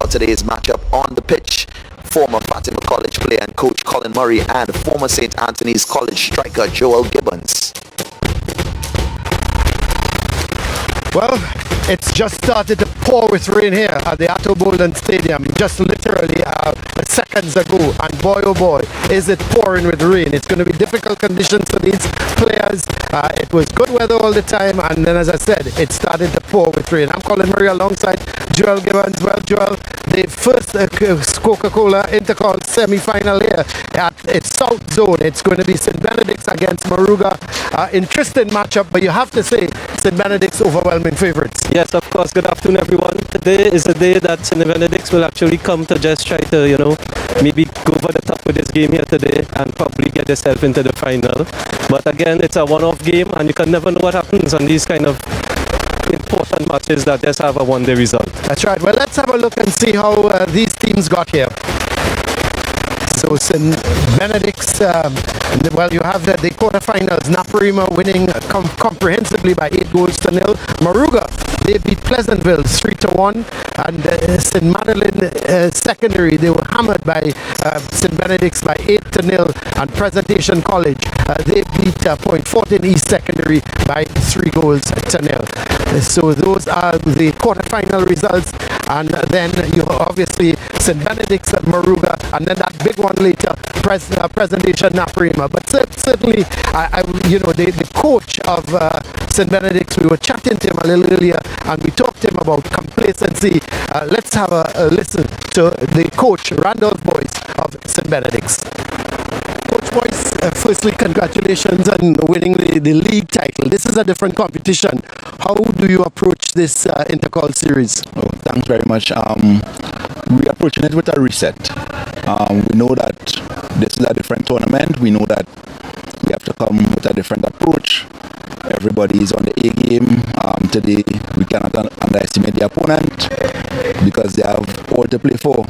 about today's matchup on the pitch. Former Fatima College player and coach Colin Murray and former St. Anthony's College striker Joel Gibbons. Well, it's just started to pour with rain here at the Atto Bolden Stadium, just literally seconds ago, and boy oh boy, is it pouring with rain. It's going to be difficult conditions for these players. It was good weather all the time, and then as I said, it started to pour with rain. I'm Colin Murray alongside Joel Gibbons. Well, Joel, the first COCA-COLA Intercol semi-final here at its South Zone. It's going to be St. Benedict's against Moruga. Interesting matchup, but you have to say St. Benedict's overwhelming favourites. Yes, of course. Good afternoon, everyone. Today is the day that St. Benedict's will actually come to just try to, maybe go over the top with this game here today and probably get themselves into the final. But again, it's a one-off game, and you can never know what happens on these kind of important matches that just have a one-day result. That's right. Well, let's have a look and see how these teams got here. So St. Benedict's, well, you have the quarterfinals. Naparima winning comprehensively by 8-0. Moruga, they beat Pleasantville 3-1, and St. Madeleine Secondary, they were hammered by St. Benedict's by 8-0, and Presentation College, they beat Point Fortin East Secondary by 3-0. So those are the quarterfinal results, and then you obviously St. Benedict's at Moruga, and then that big one later, Presentation Naparima. But certainly, the coach of St. Benedict's, we were chatting to him a little earlier, and we talked to him about complacency. Let's have a listen to the coach, Randolph Boyce of St. Benedict's. Coach Boyce, firstly, congratulations on winning the league title. This is a different competition. How do you approach this Intercol series? Oh, thanks very much. We're approaching it with a reset. We know that this is a different tournament. We know that we have to come with a different approach. Everybody is on the A game. Today, we cannot underestimate the opponent because they have all to play for.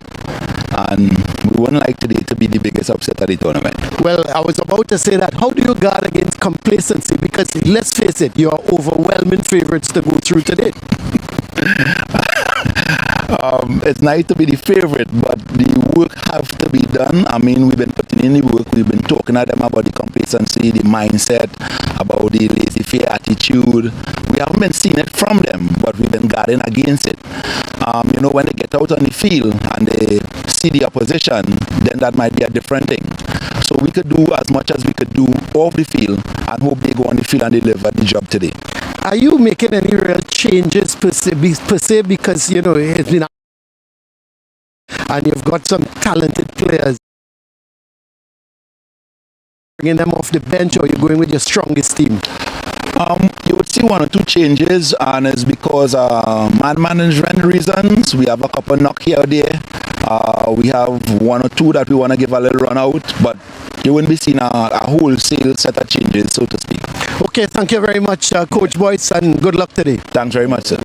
And we wouldn't like today to be the biggest upset of the tournament. Well, I was about to say that. How do you guard against complacency? Because let's face it, you are overwhelming favourites to go through today. It's nice to be the favourite, but the work have to be done. I mean, we've been putting in the work. We've been talking to them about the complacency, the mindset, about the laissez-faire attitude. We haven't been seeing it from them, but we've been guarding against it. When they get out on the field and they see the opposition, then that might be a different thing. So we could do as much as we could do off the field and hope they go on the field and deliver the job today. Are you making any real changes per se because, it's been and you've got some talented players? Bringing them off the bench, or you're going with your strongest team? You would see one or two changes, and it's because man management reasons. We have a couple knock here or there. We have one or two that we want to give a little run out, but you wouldn't be seeing a wholesale set of changes, so to speak. Okay, thank you very much, Coach Boyce, and good luck today. Thanks very much, sir.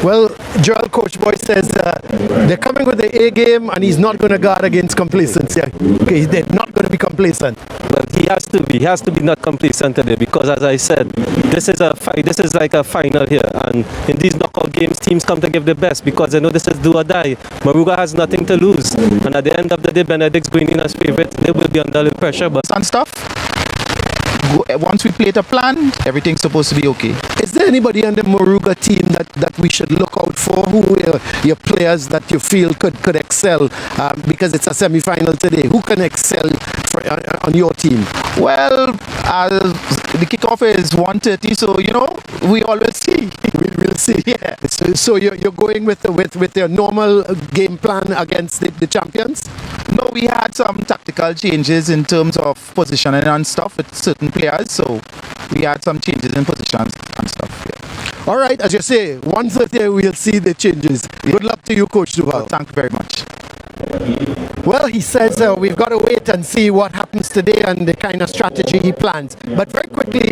Well, Joel, Coach Boyce says they're coming with the A game, and he's not going to guard against complacency. Okay, they're not going to be complacent. Well, he has to be. He has to be not complacent today because, as I said, this is like a final here, and in these knockout games, teams come to give their best because they know this is do or die. Moruga has nothing to lose, and at the end of the day, Benedict's going in as favourite. They will be under a little pressure, but and stuff. Once we play the plan, everything's supposed to be okay. Is there anybody on the Moruga team that we should look out for? Who are your players that you feel could excel? Because it's a semi-final today. Who can excel on your team? Well, the kickoff is 1:30, so we always see. We'll see. Yeah. So you're going with your normal game plan against the champions? No, we had some tactical changes in terms of positioning and stuff with certain players, so we had some changes in positions and stuff. Yeah. All right, as you say, 1:30 we'll see the changes. Yeah. Good luck to you, Coach Duval. Well, thank you very much. Well, he says we've got to wait and see what happens today and the kind of strategy he plans. But very quickly,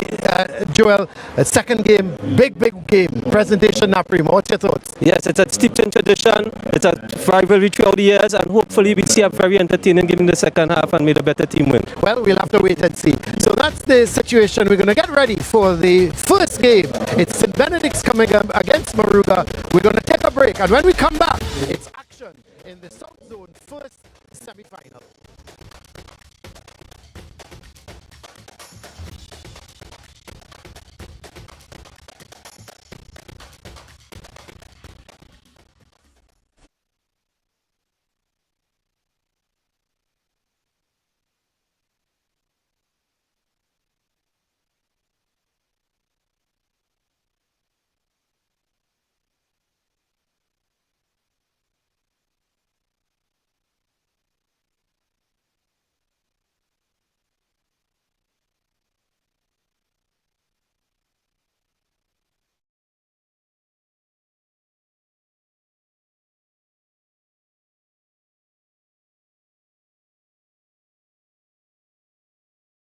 Joel, a second game, big game, Presentation Naparima. What's your thoughts? Yes, it's a steeped in tradition. It's a rivalry throughout the years, and hopefully we see a very entertaining game in the second half and made a better team win. Well, we'll have to wait and see. So that's the situation. We're going to get ready for the first game. It's St. Benedict's coming up against Moruga. We're going to take a break, and when we come back, it's actually action in the South Zone first semi-final.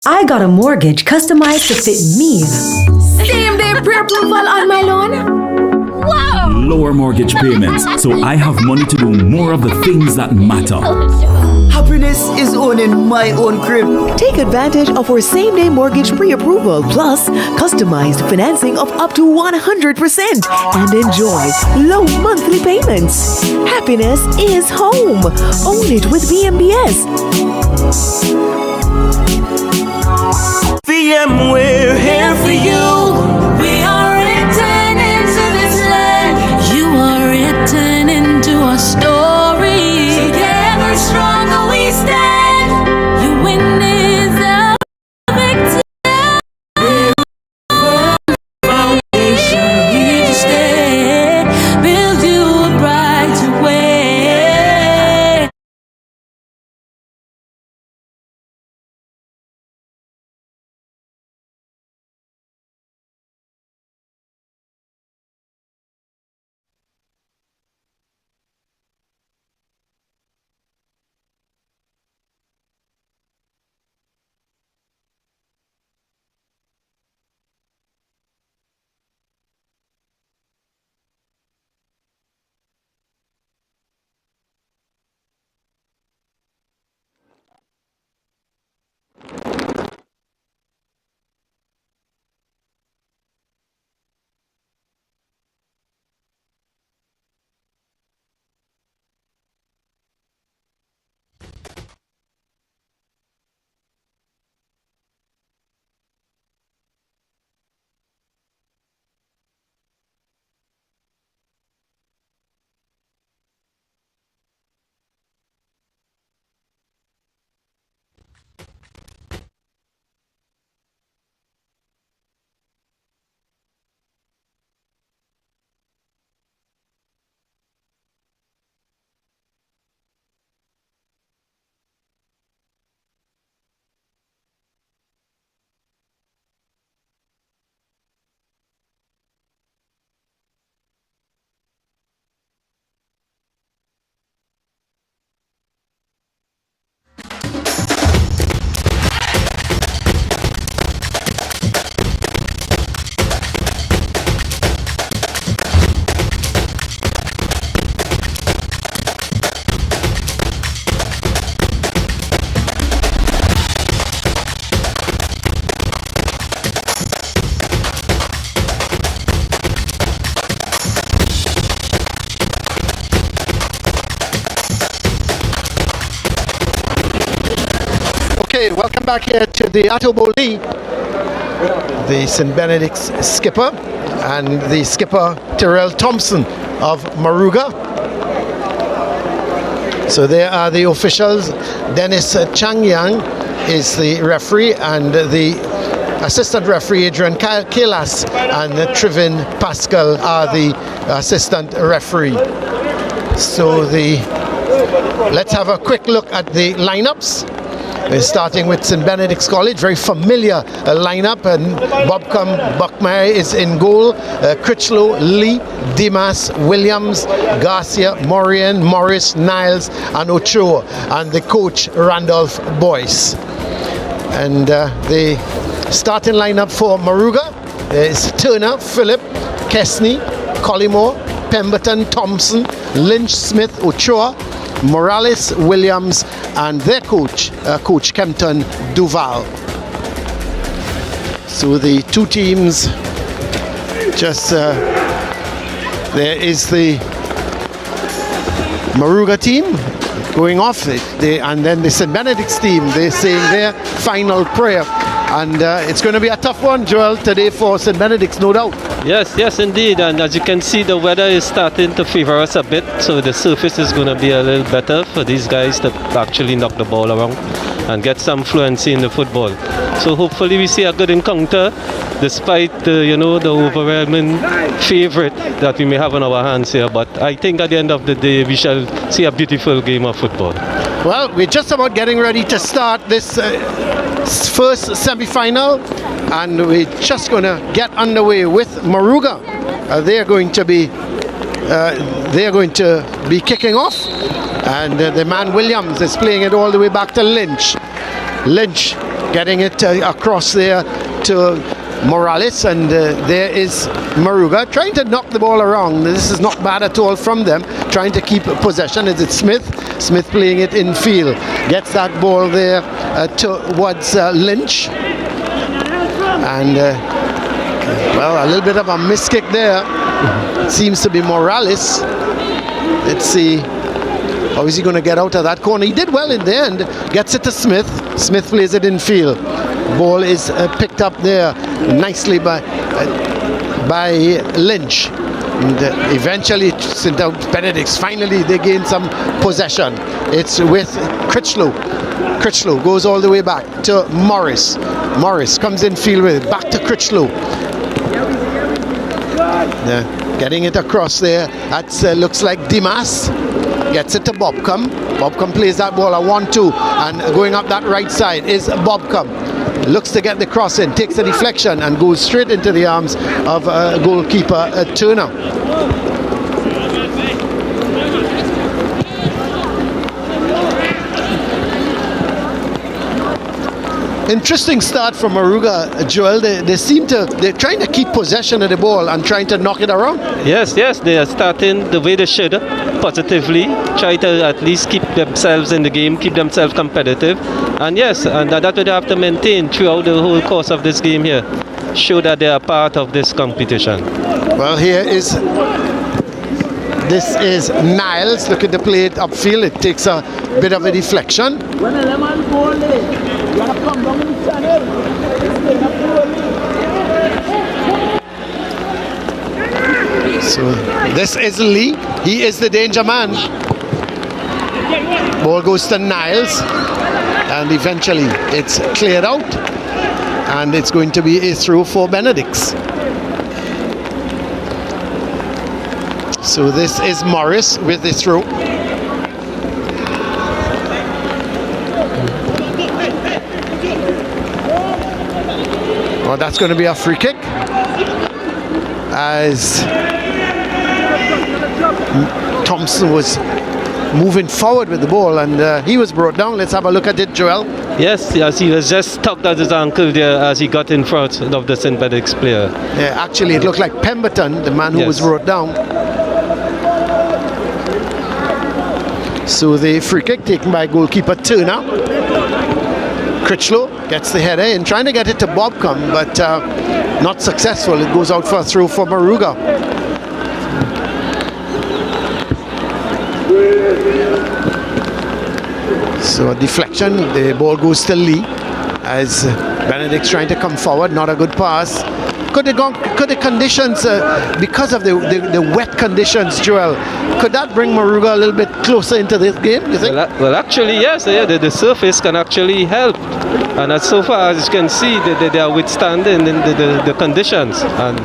I got a mortgage customized to fit me. Same day pre-approval on my loan. Wow! Lower mortgage payments, so I have money to do more of the things that matter. Happiness is owning my own crib. Take advantage of our same-day mortgage pre-approval plus customized financing of up to 100% and enjoy low monthly payments. Happiness is home. Own it with BMBS. VM, we're here for you. We are written into this land. You are written into our story. Together stronger we stand. You win is a victory. Foundation here to stay. Build you a brighter way. Okay, welcome back here to the Atobo League. The St. Benedict's skipper and the skipper Terrell Thompson of Moruga. So there are the officials. Dennis Changyang is the referee, and the assistant referee Adrian Kalas and Trivin Pascal are the assistant referee. So let's have a quick look at the lineups. We're starting with St. Benedict's College, very familiar lineup, and Bobcom Buckmeyer is in goal, Critchlow, Lee, Dimas, Williams, Garcia, Morian, Morris, Niles and Ochoa, and the coach Randolph Boyce. And the starting lineup for Moruga is Turner, Phillip, Kesney, Collymore, Pemberton, Thompson, Lynch, Smith, Ochoa, Morales, Williams, and their coach, Coach Kempton Duval. So the two teams, there is the Moruga team going off it. And then the St. Benedict's team, they're saying their final prayer. And it's going to be a tough one, Joel, today for St. Benedict's, no doubt. Yes, indeed. And as you can see, the weather is starting to favor us a bit. So the surface is going to be a little better for these guys to actually knock the ball around and get some fluency in the football. So hopefully we see a good encounter, despite the overwhelming favorite that we may have on our hands here. But I think at the end of the day, we shall see a beautiful game of football. Well, we're just about getting ready to start this first semi-final, and we're just going to get underway with Moruga. They're going to be kicking off, and the man Williams is playing it all the way back to Lynch. Lynch getting it across there to Morales, and there is Moruga trying to knock the ball around. This is not bad at all from them, trying to keep possession. Is it Smith playing it in field, gets that ball there towards Lynch, and well, a little bit of a miss kick there. Seems to be Morales. Let's see, how is he going to get out of that corner? He did well in the end, gets it to Smith. Smith plays it in field. Ball is picked up there nicely by Lynch. And eventually, St. Benedict's, finally they gain some possession. It's with Critchlow. Critchlow goes all the way back to Morris. Morris comes in field with it, back to Critchlow. Getting it across there. That looks like Dimas. Gets it to Bobcom. Bobcom plays that ball a 1-2, and going up that right side is Bobcom. Looks to get the cross in, takes the deflection and goes straight into the arms of goalkeeper Turner. Interesting start from Moruga, Joel. They're trying to keep possession of the ball and trying to knock it around. Yes, they are starting the way they should, positively. Try to at least keep themselves in the game, keep themselves competitive. And yes, and that would have to maintain throughout the whole course of this game here. Show that they are part of this competition. Well, this is Niles looking to play it upfield. It takes a bit of a deflection. So this is Lee. He is the danger man. Ball goes to Niles, and eventually it's cleared out, and it's going to be a throw for Benedict's. So this is Morris with the throw. Well, that's going to be a free kick, as Thompson was moving forward with the ball, and he was brought down. Let's have a look at it, Joel. Yes, he was just stuck at his ankle there as he got in front of the St. Benedict's player. Yeah, actually it looked like Pemberton, the man who was brought down. So the free kick taken by goalkeeper Turner. Critchlow gets the header in, trying to get it to Bobcom, but not successful. It goes out for a throw for Moruga. So a deflection, the ball goes to Lee, as Benedict's trying to come forward. Not a good pass. Could the conditions, because of the wet conditions, Joel, could that bring Moruga a little bit closer into this game, you think? Well, actually, yes. The surface can actually help. And as so far as you can see, they are withstanding the conditions. And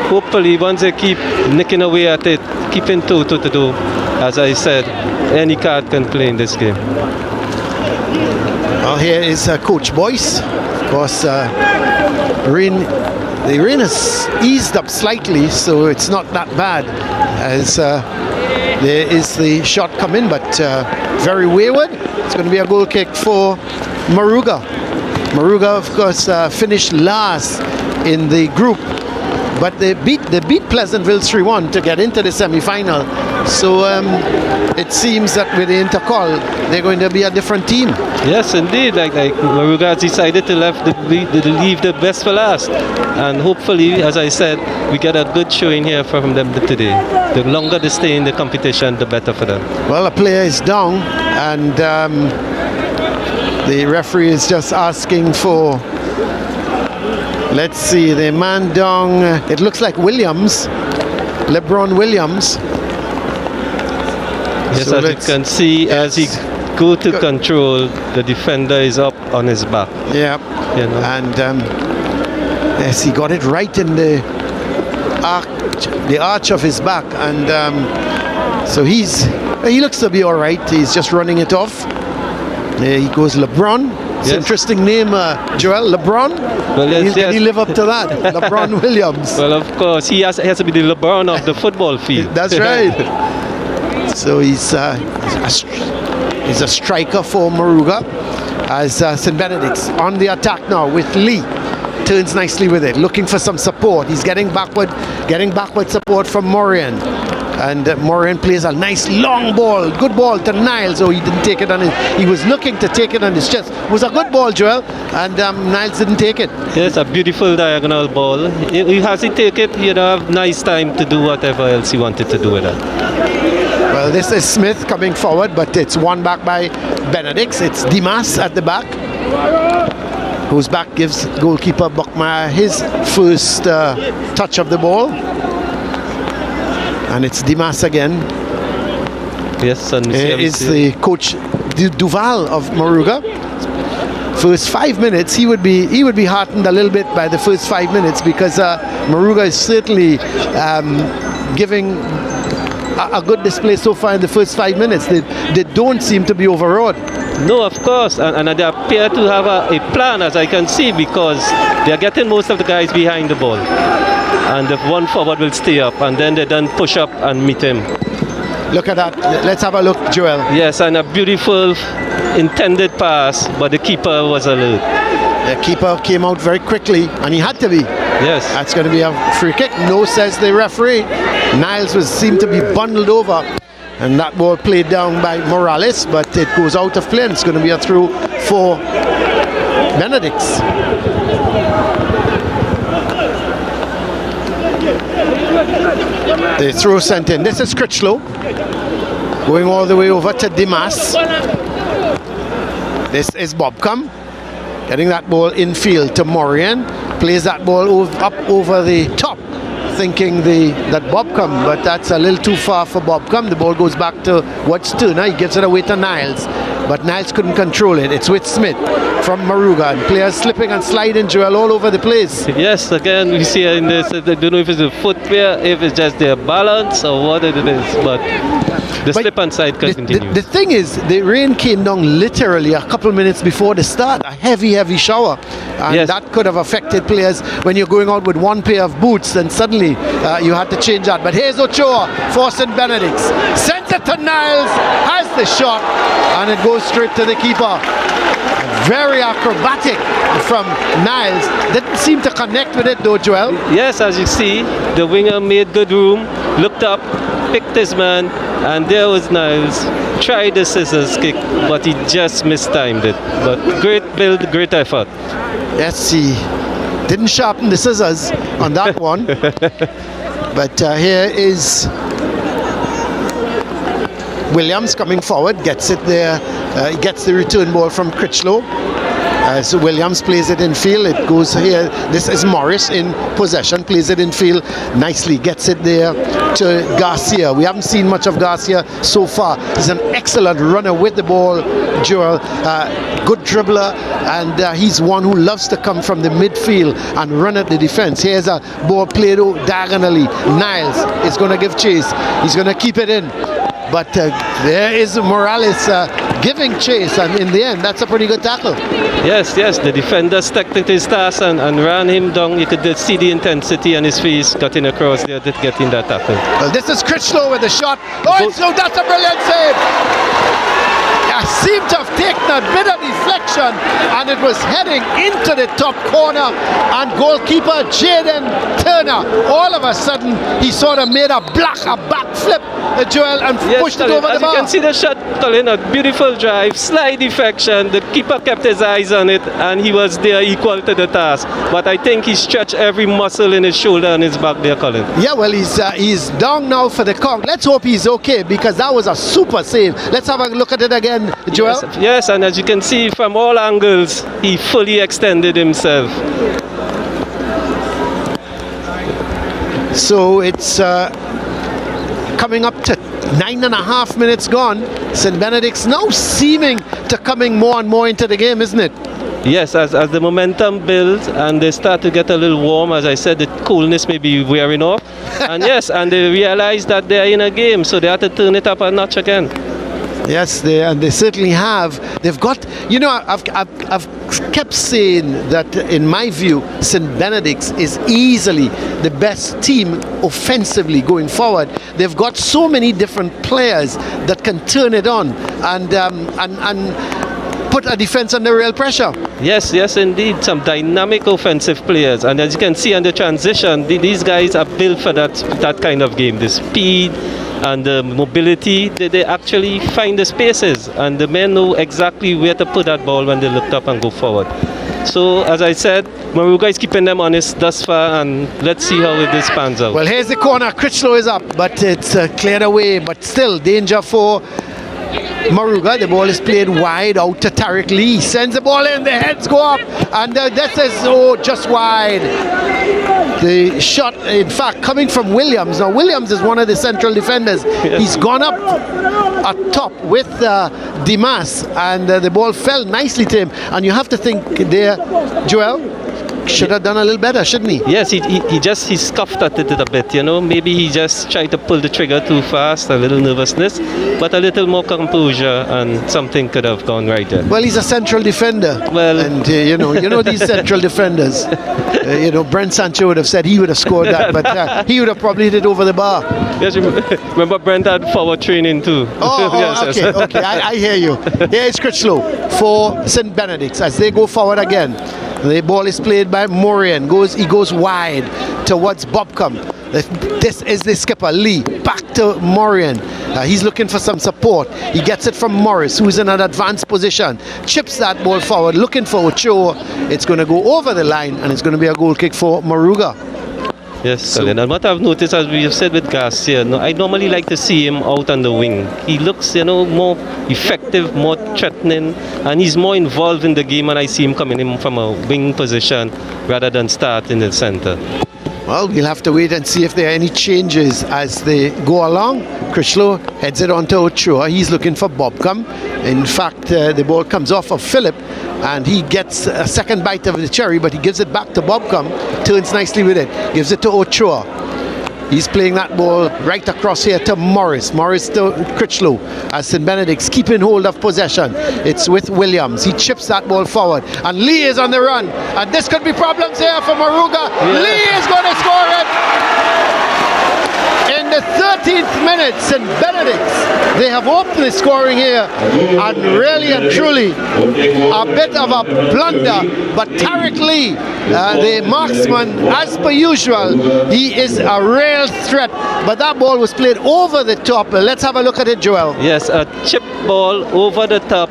hopefully, once they keep nicking away at it, keeping toe-to-toe, as I said, any card can play in this game. Well, here is Coach Boyce. Of course, the rain has eased up slightly, so it's not that bad, as there is the shot coming, but very wayward. It's going to be a goal kick for Moruga. Moruga, of course, finished last in the group but they beat Pleasantville 3-1 to get into the semi-final. So it seems that with the Intercol, they're going to be a different team. Yes, indeed. Like Moruga has decided to leave the best for last, and hopefully, as I said, we get a good showing here from them today. The longer they stay in the competition, the better for them. Well, a player is down, and the referee is just asking for. Let's see, the man down. It looks like Williams, LeBron Williams. Yes, So as you can see, as he go to control, the defender is up on his back. Yeah, You know. and yes, he got it right in the arch of his back, and so he looks to be all right. He's just running it off. There he goes, LeBron. It's an interesting name, Joel. LeBron. Well, yes, Can he live up to that? LeBron Williams. Well, of course, he has to be the LeBron of the football field. That's right. So he's a striker for Moruga, as St. Benedict's on the attack now with Lee. Turns nicely with it, looking for some support. He's getting backward support from Morian. And Morian plays a nice long ball, good ball to Niles. Oh, he didn't take it on his. He was looking to take it on his chest. It was a good ball, Joel, and Niles didn't take it. Yes, a beautiful diagonal ball. He has to take it. You know, have nice time to do whatever else he wanted to do with it. Well, this is Smith coming forward, but it's won back by Benedict. It's Dimas at the back, whose back gives goalkeeper Buckmeyer his first touch of the ball. And it's Dimas again. Yes, and Is the coach Duval of Moruga. First 5 minutes, he would be heartened a little bit by the first 5 minutes, because Moruga is certainly giving a good display so far in the first 5 minutes. They don't seem to be overawed. No, of course, and they appear to have a plan, as I can see, because they are getting most of the guys behind the ball. And the one forward will stay up, and then they then push up and meet him. Look at that. Let's have a look, Joel. Yes, and a beautiful intended pass, but the keeper was alert. The keeper came out very quickly, and he had to be. Yes. That's going to be a free kick. No, says the referee. Niles seemed to be bundled over, and that ball played down by Morales, but it goes out of play, and it's going to be a throw for Benedict. The throw sent in. This is Critchlow going all the way over to Dimas. This is Bobcom getting that ball infield to Morian. Plays that ball up over the top, thinking that Bobcom, but that's a little too far for Bobcom. The ball goes back to Watts Turner. He gives it away to Niles, but Niles couldn't control it. It's with Smith from Moruga, and players slipping and sliding, Joel, all over the place. Yes, again, we see in this, I don't know if it's a footwear, if it's just their balance or what it is, but the slip and slide can continue. The thing is, the rain came down literally a couple minutes before the start, a heavy shower, and that could have affected players when you're going out with one pair of boots, and suddenly you had to change that. But here's Ochoa for St. Benedict, sends it to Niles, has the shot, and it goes straight to the keeper. Very acrobatic from Niles. Didn't seem to connect with it though, Joel. Yes, as you see, the winger made good room, looked up, picked his man, and there was Niles. Tried the scissors kick, but he just mistimed it. But great build, great effort. Yes, he didn't sharpen the scissors on that one. But here is Williams coming forward, gets it there. He gets the return ball from Critchlow. So Williams plays it in field. It goes here. This is Morris in possession. Plays it in field nicely. Gets it there to Garcia. We haven't seen much of Garcia so far. He's an excellent runner with the ball, Joel. Good dribbler, and he's one who loves to come from the midfield and run at the defense. Here's a ball played diagonally. Niles is going to give chase. He's going to keep it in. But there is Morales giving chase, and in the end, that's a pretty good tackle. Yes, the defender stuck to his task and ran him down. You could see the intensity on his face, cutting across there to get in that tackle. Well, this is Critchlow with the shot. Oh, so that's a brilliant save. I seem to have taken a bit of deflection, and it was heading into the top corner, and goalkeeper Jaden Turner, all of a sudden, he sort of made a backflip, Joel, and pushed it over the bar. As you can see the shot, Colin, a beautiful drive, slight deflection. The keeper kept his eyes on it, and he was there equal to the task. But I think he stretched every muscle in his shoulder and his back there, Colin. Yeah, well, he's down now for the count. Let's hope he's okay, because that was a super save. Let's have a look at it again, Joel. Yes, and as you can see from all angles, he fully extended himself. So it's coming up to 9.5 minutes gone. St. Benedict's now seeming to coming more and more into the game, isn't it? Yes, as the momentum builds and they start to get a little warm, as I said, the coolness may be wearing off. And yes, and they realize that they're in a game, so they have to turn it up a notch again. Yes, they certainly have. They've got, you know, I've kept saying that, in my view, St. Benedict's is easily the best team offensively going forward. They've got so many different players that can turn it on and put a defense under real pressure. Yes, indeed. Some dynamic offensive players. And as you can see on the transition, these guys are built for that kind of game. The speed and the mobility, they actually find the spaces. And the men know exactly where to put that ball when they look up and go forward. So, as I said, Moruga is keeping them honest thus far, and let's see how this pans out. Well, here's the corner. Critchlow is up, but it's cleared away. But still, danger for Moruga. The ball is played wide out to Tariq Lee. Sends the ball in, the heads go up, and this is just wide. The shot, in fact, coming from Williams. Now, Williams is one of the central defenders. Yes. He's gone up top with Dimas, and the ball fell nicely to him. And you have to think there, Joel, should have done a little better, shouldn't he? Yes, he scuffed at it a bit, you know. Maybe he just tried to pull the trigger too fast, a little nervousness, but a little more composure, and something could have gone right there. Well, he's a central defender. Well, and you know these central defenders. Brent Sancho would have said he would have scored that, but he would have probably hit it over the bar. Yes, remember Brent had forward training too. Yes, okay. I hear you. Here is Critchlow for St. Benedict's as they go forward again. The ball is played by Morian. He goes wide towards Bobcom. This is the skipper, Lee. Back to Morian. He's looking for some support. He gets it from Morris, who's in an advanced position. Chips that ball forward, looking for Ochoa. It's going to go over the line, and it's going to be a goal kick for Moruga. Yes, Colin. And what I've noticed, as we have said with Garcia, I normally like to see him out on the wing. He looks, more effective, more threatening, and he's more involved in the game, and I see him coming in from a wing position rather than start in the center. Well, we'll have to wait and see if there are any changes as they go along. Critchlow heads it on to Ochoa. He's looking for Bobcom. In fact, the ball comes off of Philip, and he gets a second bite of the cherry, but he gives it back to Bobcom. Turns nicely with it. Gives it to Ochoa. He's playing that ball right across here to Morris. Morris to Critchlow as St. Benedict's keeping hold of possession. It's with Williams. He chips that ball forward. And Lee is on the run. And this could be problems here for Moruga. Yeah. Lee is going to score it. In the 13th minute, St. Benedict's, they have opened the scoring here, and really and truly a bit of a blunder, but Tariq Lee, the marksman, as per usual, he is a real threat, but that ball was played over the top. Let's have a look at it, Joel. Yes, a chip ball over the top,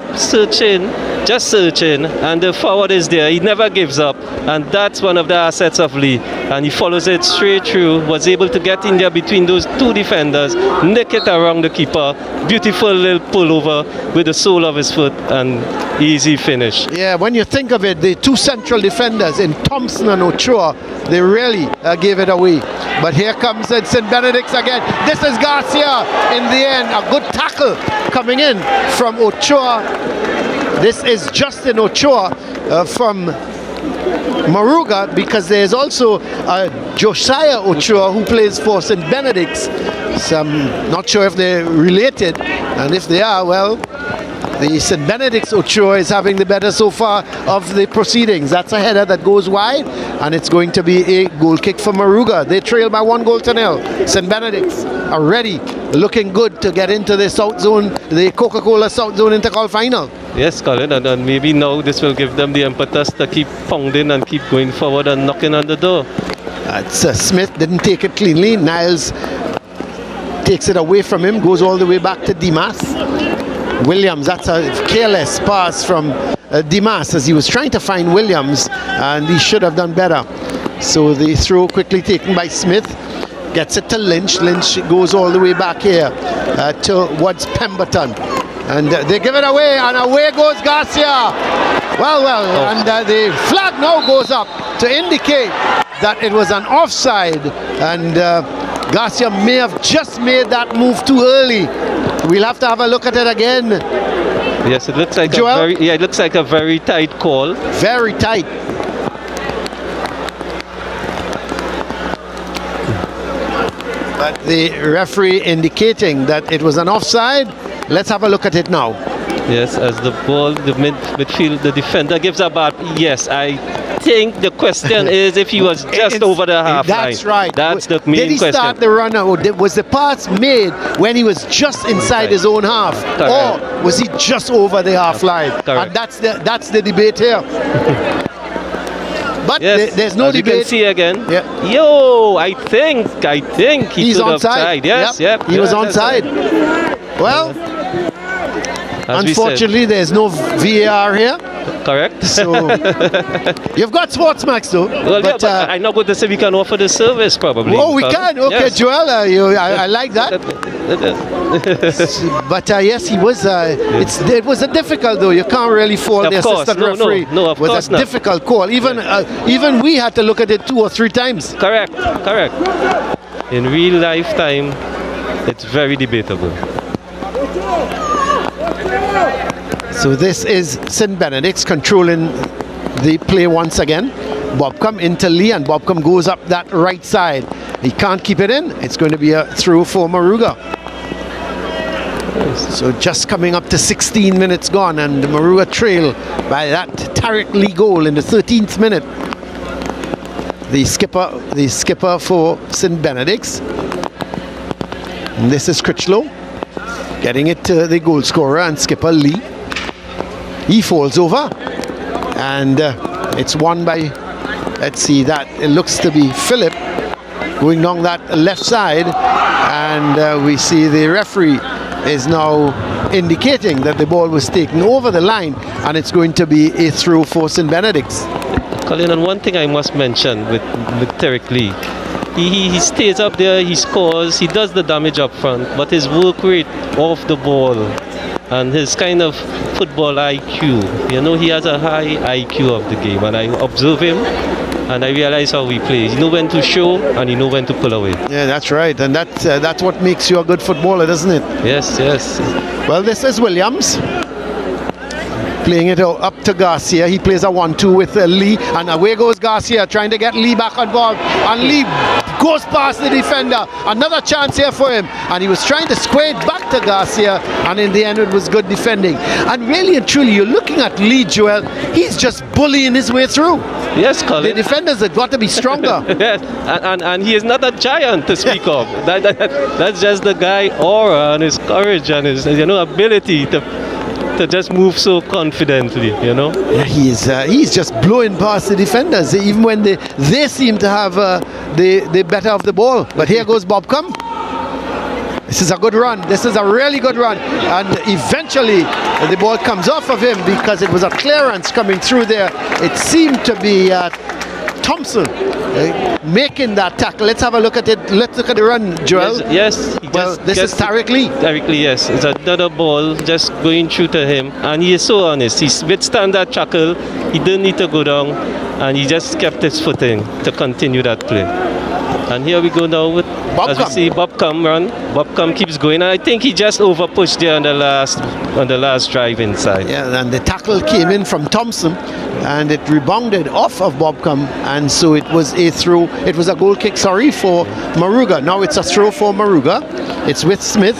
just searching, and the forward is there. He never gives up, and that's one of the assets of Lee, and he follows it straight through, was able to get in there between those two defenders, nick it around the keeper, beautiful little pullover with the sole of his foot, and easy finish. Yeah, when you think of it, the two central defenders in Thompson and Ochoa, they really gave it away. But here comes St. Benedict's again. This is Garcia in the end. A good tackle coming in from Ochoa. This is Justin Ochoa from Moruga, because there's also Josiah Ochoa who plays for St. Benedict's. So I'm not sure if they're related, and if they are, well, the St. Benedict's Ochoa is having the better so far of the proceedings. That's a header that goes wide, and it's going to be a goal kick for Moruga. They trail by 1-0. St. Benedict's are ready, looking good to get into the South Zone, the COCA-COLA South Zone Intercol final. Yes, Colin, and maybe now this will give them the impetus to keep pounding and keep going forward and knocking on the door. Smith didn't take it cleanly. Niles takes it away from him, goes all the way back to Dimas. Williams, that's a careless pass from Dimas as he was trying to find Williams, and he should have done better. So the throw quickly taken by Smith, gets it to Lynch. Lynch goes all the way back here towards Pemberton, and they give it away, and away goes Garcia. And the flag now goes up to indicate that it was an offside, and Garcia may have just made that move too early. We'll have to have a look at it again. Yes, it looks like it looks like a very tight call. Very tight. But the referee indicating that it was an offside. Let's have a look at it now. Yes, as the ball, the midfield, the defender gives a bad. Yes, I think the question is if he was just over the half line. That's right. That's the main question. Did he start the run, or was the pass made when he was just inside his own half? Correct. Or was he just over the half line? Correct. And that's the debate here. But yes, there's no as debate. You can see again. Yeah. Yo, I think he's onside. Yes, yep. He was onside. Well, unfortunately, there's no VAR here. Correct. So you've got SportsMax though. Well, but I'm not going to say we can offer the service probably. Oh, we can. Okay, yes. Joel, I like that. But yes, he was. It was a difficult though. You can't really fault the assistant referee. No, of course not. It was a difficult call. Even we had to look at it 2 or 3 times. Correct. In real life time, it's very debatable. So this is St. Benedict's controlling the play once again. Bobcom into Lee, and Bobcom goes up that right side. He can't keep it in. It's going to be a throw for Moruga. So just coming up to 16 minutes gone, and the Moruga trail by that Tariq Lee goal in the 13th minute. The skipper for St. Benedict's. And this is Critchlow getting it to the goal scorer and skipper Lee. He falls over, and it's won by, let's see, that it looks to be Philip going down that left side, and we see the referee is now indicating that the ball was taken over the line, and it's going to be a throw for St. Benedict's. Colin, and one thing I must mention with Tariq Lee, he stays up there, he scores, he does the damage up front, but his work rate off the ball and his kind of football IQ, he has a high IQ of the game, and I observe him and I realize how he plays. He knows when to show and he knows when to pull away. Yeah, that's right, and that's what makes you a good footballer, doesn't it? Yes. Well, this is Williams playing it up to Garcia. He plays a 1-2 with Lee, and away goes Garcia trying to get Lee back on ball, and Lee goes past the defender. Another chance here for him, and he was trying to square it back to Garcia, and in the end it was good defending. And really and truly, you're looking at Lee, Joel, he's just bullying his way through. Yes, Colin. The defenders have got to be stronger. Yes, and he is not a giant to speak of. That's just the guy aura and his courage and his ability to just move so confidently, Yeah, he's just blowing past the defenders, even when they seem to have the better of the ball. But here goes Bobcom. This is a good run. This is a really good run. And eventually the ball comes off of him because it was a clearance coming through there. It seemed to be Thompson making that tackle. Let's have a look at it. Let's look at the run, Joel. Yes. This is Tariq Lee. Tariq Lee, yes. It's another ball just going through to him. And he is so honest. He withstand that tackle. He didn't need to go down. And he just kept his footing to continue that play. And here we go now with, as we see, Bobcom run. Bobcom keeps going. And I think he just over pushed there on the last drive inside. Yeah, and the tackle came in from Thompson, and it rebounded off of Bobcom, and so it was a throw. It was a goal kick, for Moruga. Now it's a throw for Moruga. It's with Smith.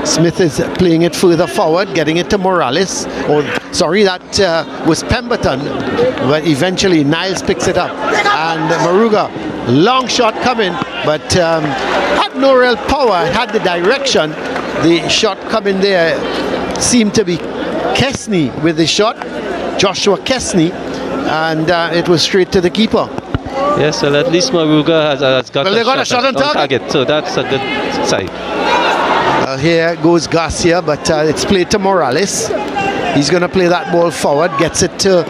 Smith is playing it further forward, getting it to Morales. That was Pemberton, but eventually Niles picks it up, and Moruga, long shot coming, but had no real power. It had the direction. The shot coming there seemed to be Kesney with the shot, Joshua Kesney, and it was straight to the keeper. Yes, well, at least Moruga has got, Well, they got a shot on target. So that's a good side. Here goes Garcia, but it's played to Morales. He's going to play that ball forward, gets it to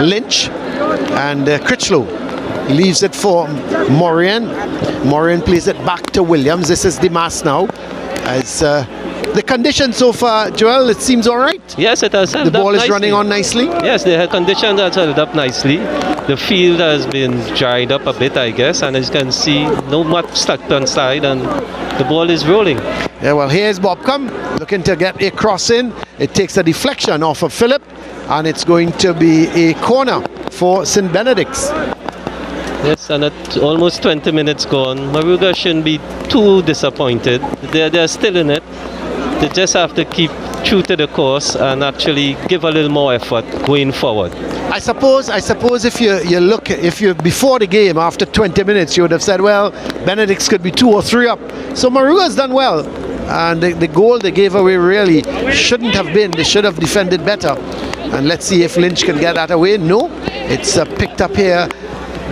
Lynch, and Critchlow leaves it for Morian. Morian plays it back to Williams. This is the mass now. As the condition so far, Joel, it seems all right. Yes, it has held The ball up is running on nicely. Yes, the condition has held up nicely. The field has been dried up a bit, I guess, and as you can see, no much stuck on side, and the ball is rolling. Yeah, well, here's Bobcom looking to get a cross in. It takes a deflection off of Phillip, and it's going to be a corner for St. Benedict's. Yes, and at almost 20 minutes gone, Moruga shouldn't be too disappointed. They're still in it. They just have to keep true to the course and actually give a little more effort going forward. I suppose if you before the game, after 20 minutes, you would have said, well, Benedict's could be 2 or 3 up. So Moruga's done well, and the goal they gave away really shouldn't have been. They should have defended better. And let's see if Lynch can get that away. No, it's picked up here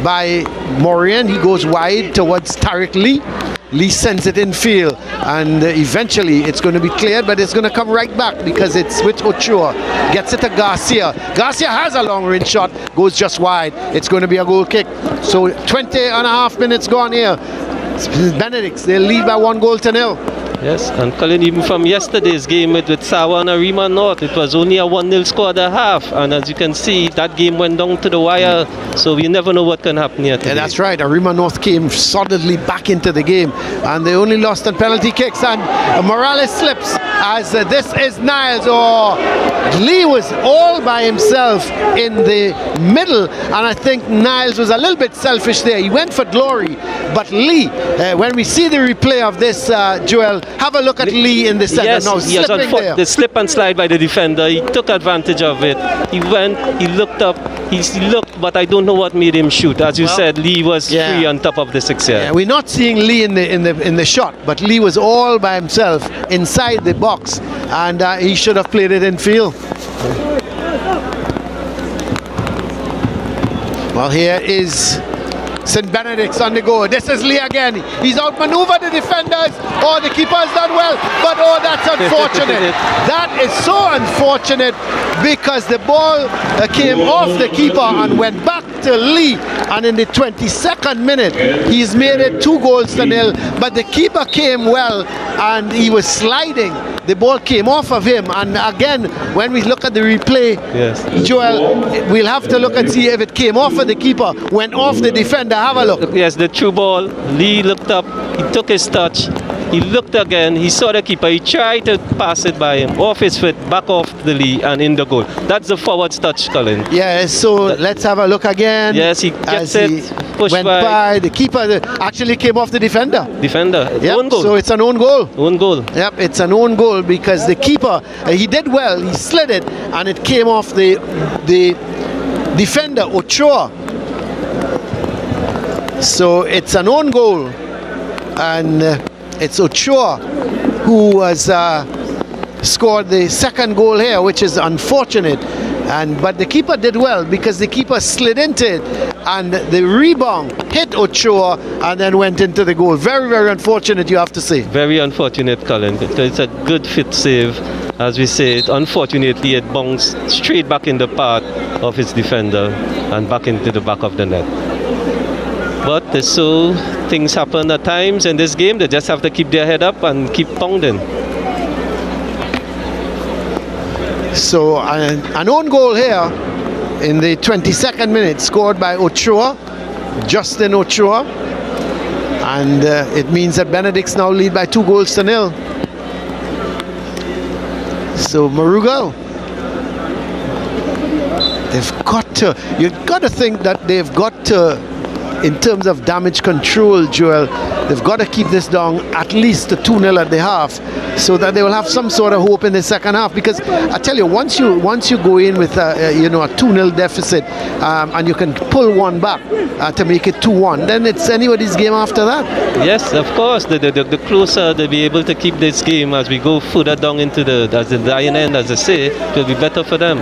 by Morian. He goes wide towards Tariq Lee. Lee sends it in field, and eventually it's going to be cleared, but it's going to come right back because it's with Ochoa. Gets it to Garcia. Garcia has a long range shot, goes just wide. It's going to be a goal kick. So 20.5 minutes gone here. Benedict, they lead by 1-0. Yes, and Colin, even from yesterday's game with Sawa and Arima North, it was only a 1-0 score at a half, and as you can see, that game went down to the wire, so we never know what can happen here today. Yeah, that's right. Arima North came solidly back into the game, and they only lost on penalty kicks, and Morales slips as this is Niles. Lee was all by himself in the middle, and I think Niles was a little bit selfish there. He went for glory, but Lee, when we see the replay of this, Joel, have a look at Lee in the center. Yes, now slipping there. The slip and slide by the defender, he took advantage of it. He went, he looked up, he looked, but I don't know what made him shoot. As you said, Lee was free on top of the 6 here. Yeah, we're not seeing Lee in the shot, but Lee was all by himself inside the box, and he should have played it in field. Well, here is St. Benedict's on the go. This is Lee again. He's outmaneuvered the defenders. The keeper's done well, but that's unfortunate. That is so unfortunate because the ball came off the keeper and went back to Lee, and in the 22nd minute he's made it 2-0, but the keeper came well and he was sliding. The ball came off of him, and again, when we look at the replay, Joel, we'll have to look and see if it came off of the keeper, went off the defender. Have a look. Yes, the true ball. Lee looked up, he took his touch, he looked again, he saw the keeper, he tried to pass it by him, off his foot, back off the Lee, and in the goal. That's the forwards touch, Colin. Yeah, so let's have a look again. Yes, he gets it, pushed went by. The keeper actually came off the defender. Own goal. So it's an own goal. Own goal. Yep, it's an own goal because the keeper, he did well, he slid it, and it came off the defender, Ochoa. So it's an own goal, and it's Ochoa who has scored the second goal here, which is unfortunate. But the keeper did well because the keeper slid into it, and the rebound hit Ochoa and then went into the goal. Very, very unfortunate, you have to say. Very unfortunate, Colin. It's a good fit save. As we say, unfortunately, it bounced straight back in the path of his defender and back into the back of the net. But so things happen at times in this game. They just have to keep their head up and keep pounding. So an own goal here in the 22nd minute, scored by Ochoa, Justin Ochoa, and it means that Benedict's now lead by 2-0. So Moruga, you've got to think that they've got to in terms of damage control, Joel, they've got to keep this down at least to 2-0 at the half, so that they will have some sort of hope in the second half. Because I tell you, once you go in with a 2-0 deficit, and you can pull one back to make it 2-1, then it's anybody's game after that. Yes, of course. The closer they'll be able to keep this game as we go further down into the dying end, as they say, it will be better for them.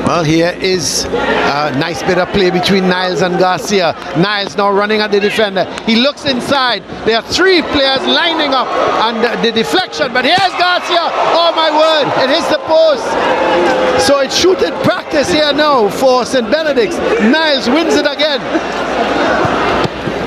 Well, here is a nice bit of play between Niles and Garcia. Niles now running at the defender. He looks inside. There are 3 players lining up, and the deflection. But here's Garcia. Oh my word! It hits the post. So it's shooting practice here now for St. Benedict's. Niles wins it again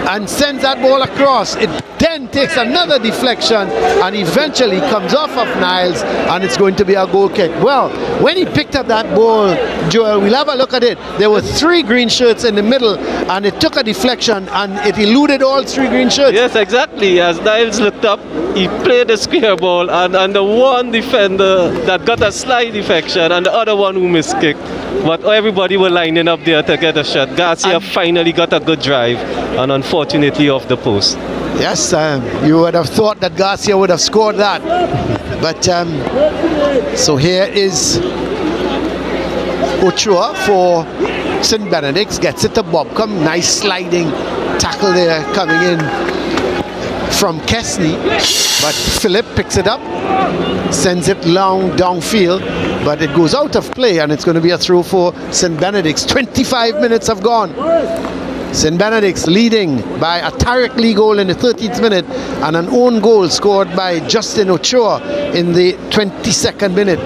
and sends that ball across. It then takes another deflection and eventually comes off of Niles, and it's going to be a goal kick. Well, when he picked up that ball, Joel, we'll have a look at it. There were 3 green shirts in the middle, and it took a deflection and it eluded all 3 green shirts. Yes, exactly. As Niles looked up, he played the square ball, and the one defender that got a slight deflection and the other one who missed kick. But everybody were lining up there to get a shot. Garcia finally got a good drive, and unfortunately off the post. Yes, you would have thought that Garcia would have scored that. But so here is Ochoa for St. Benedict's. Gets it to Bobcom. Nice sliding tackle there coming in from Kesney. But Philip picks it up, sends it long downfield, but it goes out of play, and it's going to be a throw for St. Benedict's. 25 minutes have gone. St. Benedict's leading by a Tariq Lee goal in the 13th minute and an own goal scored by Justin Ochoa in the 22nd minute.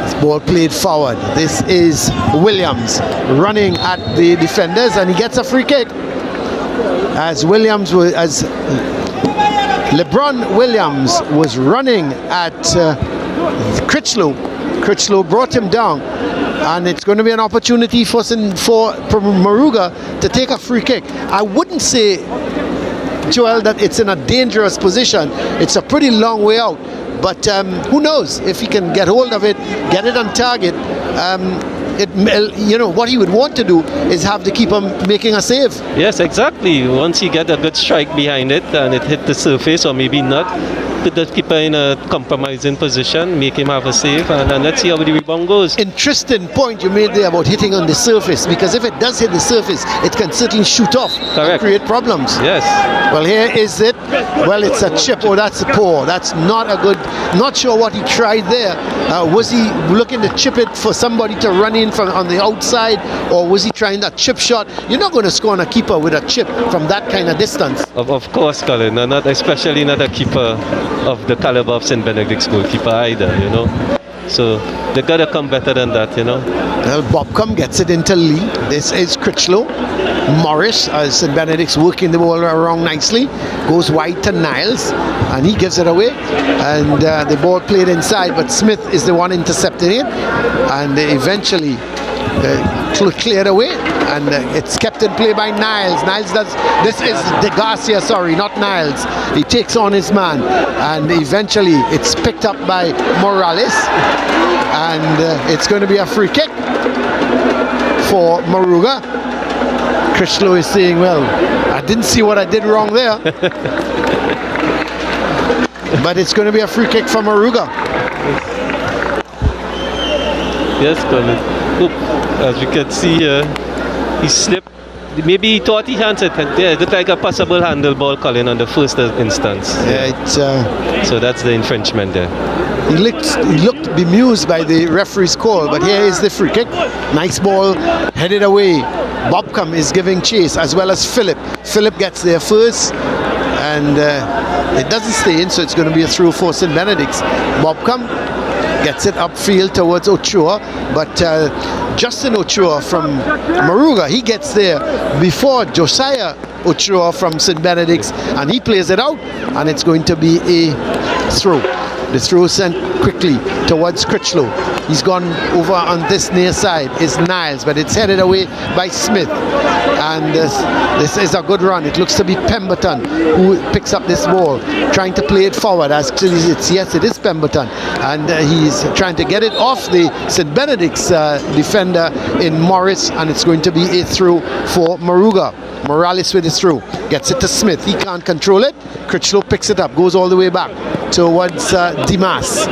This ball played forward. This is Williams running at the defenders, and he gets a free kick. As LeBron Williams was running at Critchlow. Critchlow brought him down, and it's going to be an opportunity for Moruga to take a free kick. I wouldn't say, Joel, that it's in a dangerous position. It's a pretty long way out, but who knows if he can get hold of it, get it on target. What he would want to do is have the keeper making a save. Yes, exactly. Once he get a good strike behind it and it hit the surface, or maybe not, put the keeper in a compromising position, make him have a save, and let's see how the rebound goes. Interesting point you made there about hitting on the surface, because if it does hit the surface, it can certainly shoot off. Correct. And create problems. Yes. Well, here is it. Well, it's a chip. Oh, that's a poor. That's not a good. Not sure what he tried there. Was he looking to chip it for somebody to run in from on the outside, or was he trying that chip shot? You're not going to score on a keeper with a chip from that kind of distance. Of course, Colin, especially not a keeper of the caliber of St. Benedict's goalkeeper either, So they gotta come better than that, Well, Bobcom gets it into Lee. This is Critchlow. Morris, as St. Benedict's working the ball around nicely, goes wide to Niles, and he gives it away. And the ball played inside, but Smith is the one intercepting it, and eventually cleared away, and it's kept in play by Niles. This is De Garcia, sorry, not Niles. He takes on his man, and eventually it's picked up by Morales, and it's going to be a free kick for Moruga. Critchlow is saying, well, I didn't see what I did wrong there. But it's going to be a free kick for Moruga. Yes, Colin. As you can see here, he slipped. Maybe he thought he handled it. Yeah, it looked like a possible handle ball, Colin, on the first instance. Yeah, so that's the infringement there. He looked bemused by the referee's call, but here is the free kick. Nice ball, headed away. Bobcom is giving chase, as well as Philip. Philip gets there first, and it doesn't stay in, so it's going to be a through for St. Benedict's. Bobcom gets it upfield towards Ochoa, but Justin Ochoa from Moruga, he gets there before Josiah Ochoa from St. Benedict's, and he plays it out, and it's going to be a throw. The throw sent quickly towards Critchlow. He's gone over on this near side. Is Niles, but it's headed away by Smith. And this is a good run. It looks to be Pemberton who picks up this ball, trying to play it forward. Actually, it is Pemberton, and he's trying to get it off the St. Benedict's defender in Morris, and it's going to be a throw for Moruga. Morales with his throw, gets it to Smith. He can't control it. Critchlow picks it up, goes all the way back towards Dimas.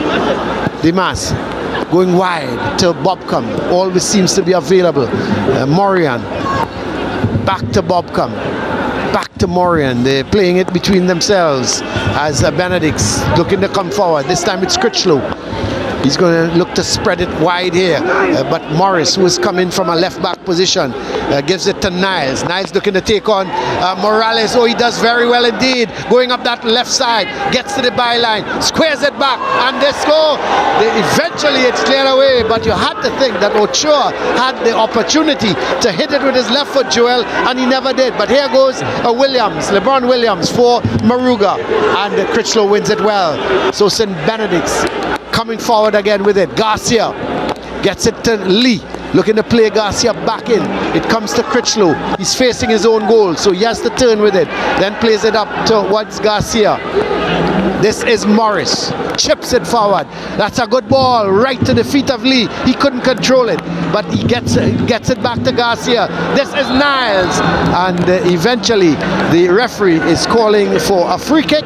Dimas going wide to Bobcom. Always seems to be available. Morian back to Bobcom. Back to Morian. They're playing it between themselves as Benedict's looking to come forward. This time it's Critchlow. He's going to look to spread it wide here, but Morris, who is coming from a left-back position, gives it to Niles. Niles looking to take on Morales. Oh, he does very well indeed. Going up that left side, gets to the byline, squares it back, and they score. Eventually, it's cleared away, but you had to think that Ochoa had the opportunity to hit it with his left foot, Joel, and he never did. But here goes Williams, LeBron Williams for Moruga, and Critchlow wins it well. So St. Benedict's coming forward again with it. Garcia gets it to Lee, looking to play Garcia back in. It comes to Critchlow. He's facing his own goal, so he has to turn with it. Then plays it up towards Garcia. This is Morris. Chips it forward. That's a good ball right to the feet of Lee. He couldn't control it, but he gets it back to Garcia. This is Niles, and eventually the referee is calling for a free kick.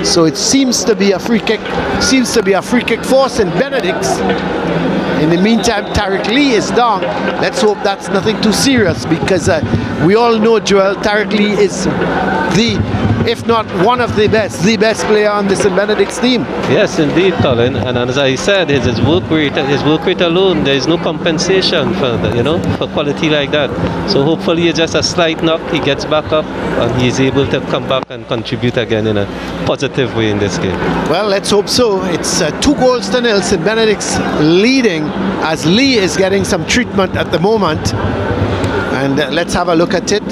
So it seems to be a free kick. Seems to be a free kick for St. Benedict's. In the meantime, Tariq Lee is down. Let's hope that's nothing too serious, because we all know, Joel, Tariq Lee is if not one of the best player on the St. Benedict's team. Yes, indeed, Colin. And as I said, his work rate alone, there is no compensation for for quality like that. So hopefully it's just a slight knock. He gets back up and he is able to come back and contribute again in a positive way in this game. Well, let's hope so. It's 2-0. St. Benedict's leading as Lee is getting some treatment at the moment. And let's have a look at it.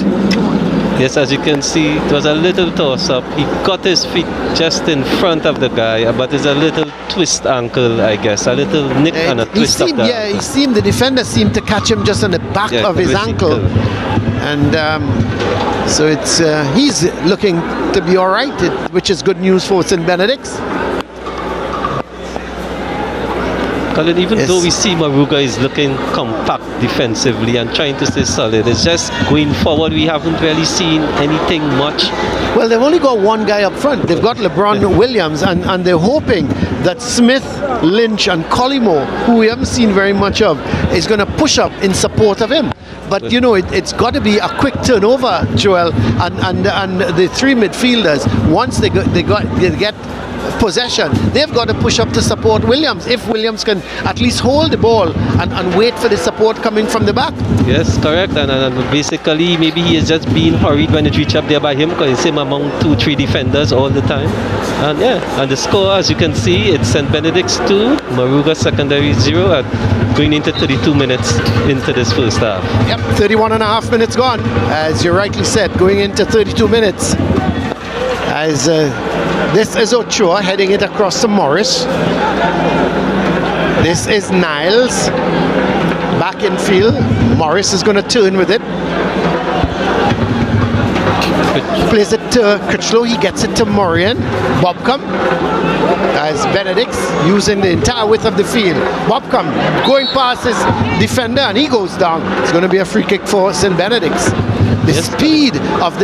Yes, as you can see, it was a little toss-up. He got his feet just in front of the guy, but it's a little twist ankle, I guess. A little nick and a twist of the ankle. The defender seemed to catch him just on the back of his ankle. And so it's he's looking to be all right, which is good news for St. Benedict's. Colin, even though we see Moruga is looking compact defensively and trying to stay solid, it's just going forward we haven't really seen anything much. Well, they've only got one guy up front. They've got LeBron Williams, and they're hoping that Smith, Lynch and Collymore, who we haven't seen very much of, is going to push up in support of him. But it's got to be a quick turnover, Joel, and the three midfielders, once they get possession, they've got to push up to support Williams. If Williams can at least hold the ball and wait for the support coming from the back. Yes, correct. And basically maybe he is just being hurried when it reach up there by him, because he's him among 2-3 defenders all the time. And the score, as you can see, it's St. Benedict's 2, Moruga Secondary 0, and going into 32 minutes into this first half. Yep, 31.5 minutes gone, as you rightly said, going into 32 minutes. As this is Ochoa heading it across to Morris. This is Niles back in field. Morris is going to turn with it. Plays it to Critchlow. He gets it to Morian. Bobcom as Benedict using the entire width of the field. Bobcom going past his defender and he goes down. It's going to be a free kick for St. Benedict's. The speed of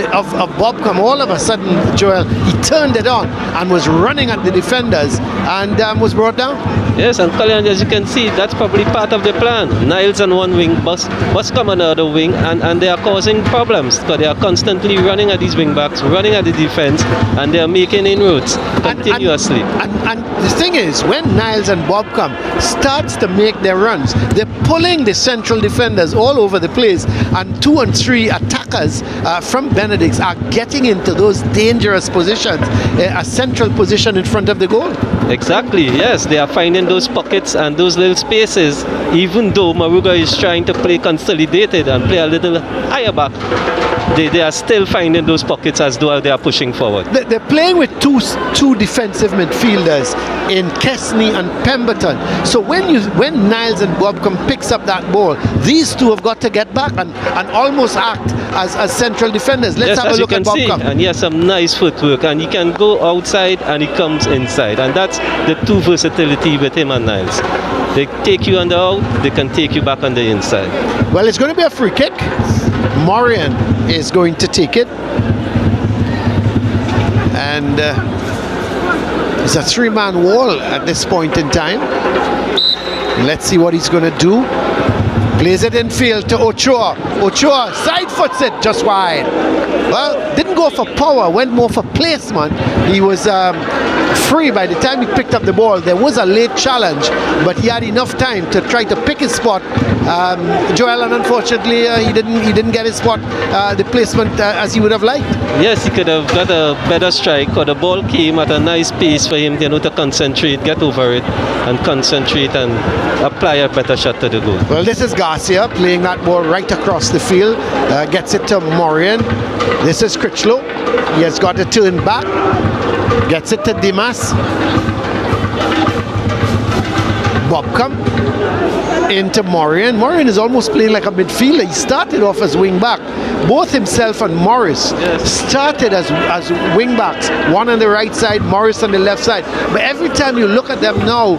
Bobcom, all of a sudden, Joel, he turned it on and was running at the defenders and was brought down. Yes, and Colin, as you can see, that's probably part of the plan. Niles on one wing, Boscom on the other wing, and they are causing problems because they are constantly running at these wing backs, running at the defense, and they are making inroads continuously. And the thing is, when Niles and Bobcom starts to make their runs, they're pulling the central defenders all over the place, and 2 and 3 attackers from Benedict are getting into those dangerous positions, a central position in front of the goal. Exactly, yes, they are finding those pockets and those little spaces, even though Moruga is trying to play consolidated and play a little higher back. they are still finding those pockets as though they are pushing forward. They're playing with two defensive midfielders in Kesney and Pemberton. So when Niles and Bobcom picks up that ball, these two have got to get back and almost act as central defenders. Let's have a look at Bobcom. And he has some nice footwork, and he can go outside and he comes inside, and that's the two versatility with him and Niles. They take you on the out, they can take you back on the inside. Well, it's going to be a free kick. Morian is going to take it, and it's a three-man wall at this point in time. Let's see what he's going to do. Plays it in field to Ochoa. Ochoa side foots it just wide. Well, didn't go for power, went more for placement. He was free by the time he picked up the ball. There was a late challenge, but he had enough time to try to pick his spot. Joel, and unfortunately, he didn't get his spot, the placement as he would have liked. Yes, he could have got a better strike, or the ball came at a nice pace for him, to concentrate, get over it, and concentrate and apply a better shot to the goal. Well, this is Garcia playing that ball right across the field, gets it to Morian. This is Critchlow. He has got to turn back, gets it to Dimas. Bobcom into Morian. Morian is almost playing like a midfielder. He started off as wing back. Both himself and Morris started as wing backs. One on the right side, Morris on the left side. But every time you look at them now,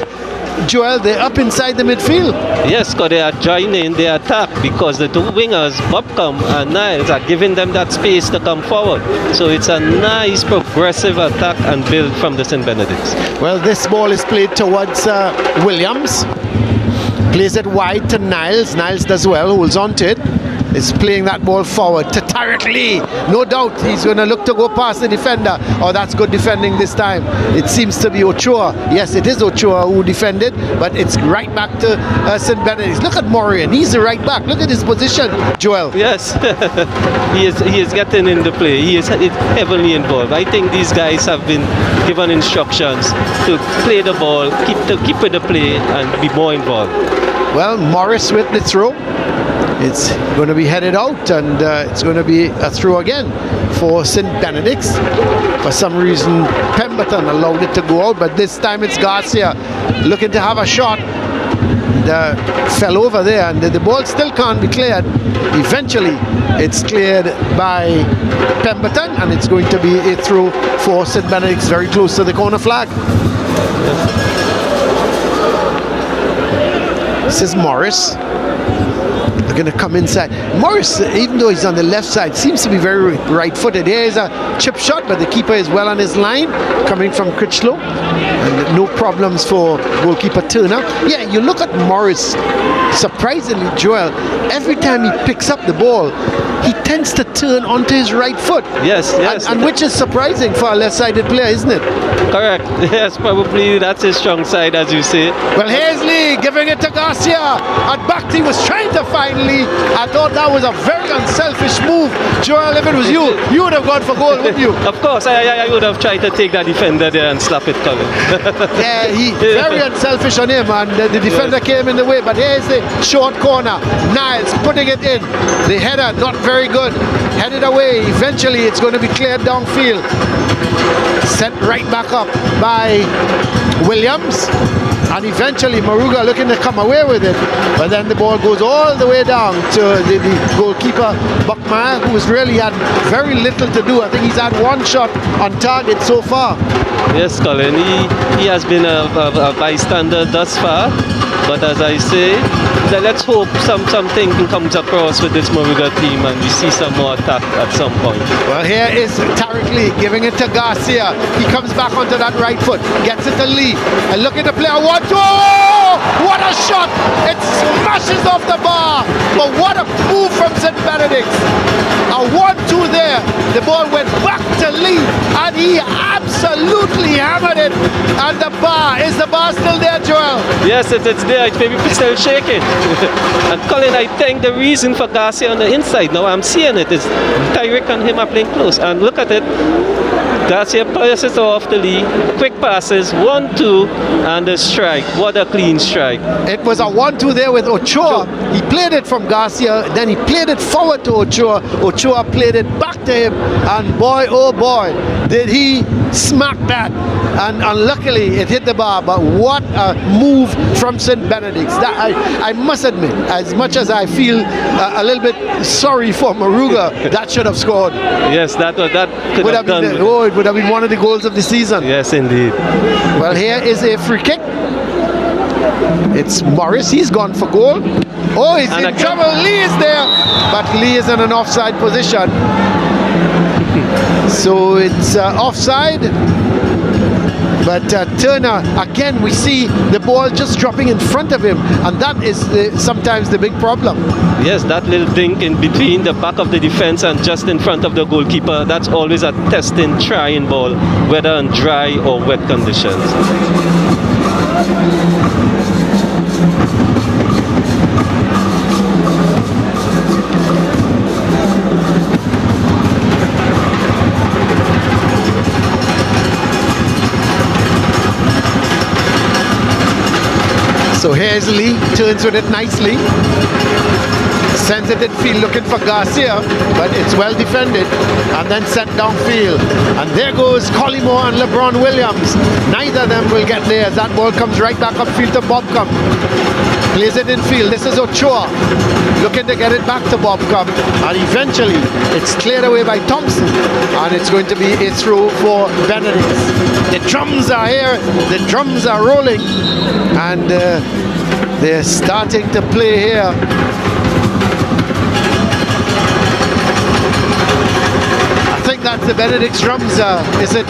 Joel, they're up inside the midfield. Yes, because they are joining the attack, because the two wingers, Bobcom and Niles, are giving them that space to come forward. So it's a nice progressive attack and build from the St. Benedict's. Well, this ball is played towards Williams. Plays it wide to Niles. Niles does well, holds on to it. Is playing that ball forward to Tarek Lee. No doubt he's going to look to go past the defender. Oh, that's good defending this time. It seems to be Ochoa. Yes, it is Ochoa who defended, but it's right back to St. Benedict's. Look at Morian. He's the right back. Look at his position, Joel. Yes, he is getting in the play. He is heavily involved. I think these guys have been given instructions to play the ball, keep with the play, and be more involved. Well, Morris with the throw. It's going to be headed out, and it's going to be a throw again for St. Benedict's. For some reason, Pemberton allowed it to go out, but this time it's Garcia looking to have a shot. Fell over there, and the ball still can't be cleared. Eventually, it's cleared by Pemberton, and it's going to be a throw for St. Benedict's very close to the corner flag. This is Morris. They're going to come inside. Morris, even though he's on the left side, seems to be very right-footed. Here is a chip shot, but the keeper is well on his line, coming from Critchlow. And no problems for goalkeeper Turner. Yeah, you look at Morris, surprisingly, Joel, every time he picks up the ball, he tends to turn onto his right foot. Yes. And which is surprising for a left-sided player, isn't it? Correct. Yes, probably that's his strong side, as you say. Well, here's Lee giving it to Garcia. At back, he was trying to find Lee. I thought that was a very unselfish move. Joel, if it was you would have gone for goal, wouldn't you? Of course, I would have tried to take that defender there and slap it coming. Yeah, he very unselfish on him, and the defender came in the way. But here's the short corner. Niles putting it in. The header not very good. Headed away. Eventually, it's going to be cleared downfield. Sent right back up by Williams. And eventually Moruga looking to come away with it, but then the ball goes all the way down to the goalkeeper Buckmeyer, who has really had very little to do. I think he's had one shot on target so far. Yes, Colin, he has been a bystander thus far, but as I say, let's hope something comes across with this Moruga team and we see some more attack at some point. Well, here is Tarek Lee giving it to Garcia. He comes back onto that right foot, gets it to Lee, and look at the player. Oh, what a shot! It smashes off the bar, but what a move from St. Benedict's. A 1-2 there. The ball went back to Lee, and he absolutely hammered it. And the bar, is the bar still there, Joel? Yes, it's there. It's maybe still shaking. And Colin, I think the reason for Garcia on the inside, now I'm seeing it, is Tyrick and him are playing close. And look at it. Garcia passes it off to Lee. Quick passes, 1-2, and a strike. What a clean strike. It was a 1-2 there with Ochoa. He played it from Garcia, then he played it forward to Ochoa. Ochoa played it back to him, and boy, oh boy, did he smack that. And unluckily, it hit the bar, but what a move from St. Benedict's. That I must admit, as much as I feel a little bit sorry for Moruga, that should have scored. Yes, that could have done. It would have been one of the goals of the season. Yes, indeed. Well, here is a free kick. It's Morris. He's gone for goal. Oh, he's in trouble. Lee is there, but Lee is in an offside position. So it's offside. But Turner, again, we see the ball just dropping in front of him, and that is sometimes the big problem. Yes, that little dink in between the back of the defense and just in front of the goalkeeper, that's always a testing, trying ball, whether in dry or wet conditions. So here's Lee, turns with it nicely. Sends it in field looking for Garcia, but it's well defended and then sent downfield. And there goes Collymore and LeBron Williams. Neither of them will get there as that ball comes right back upfield to Bobcom. Plays it in field. This is Ochoa looking to get it back to Bobcom. And eventually it's cleared away by Thompson. And it's going to be a throw for Benedict. The drums are here. The drums are rolling. And they're starting to play here. I think that's the Benedict's drums, is it,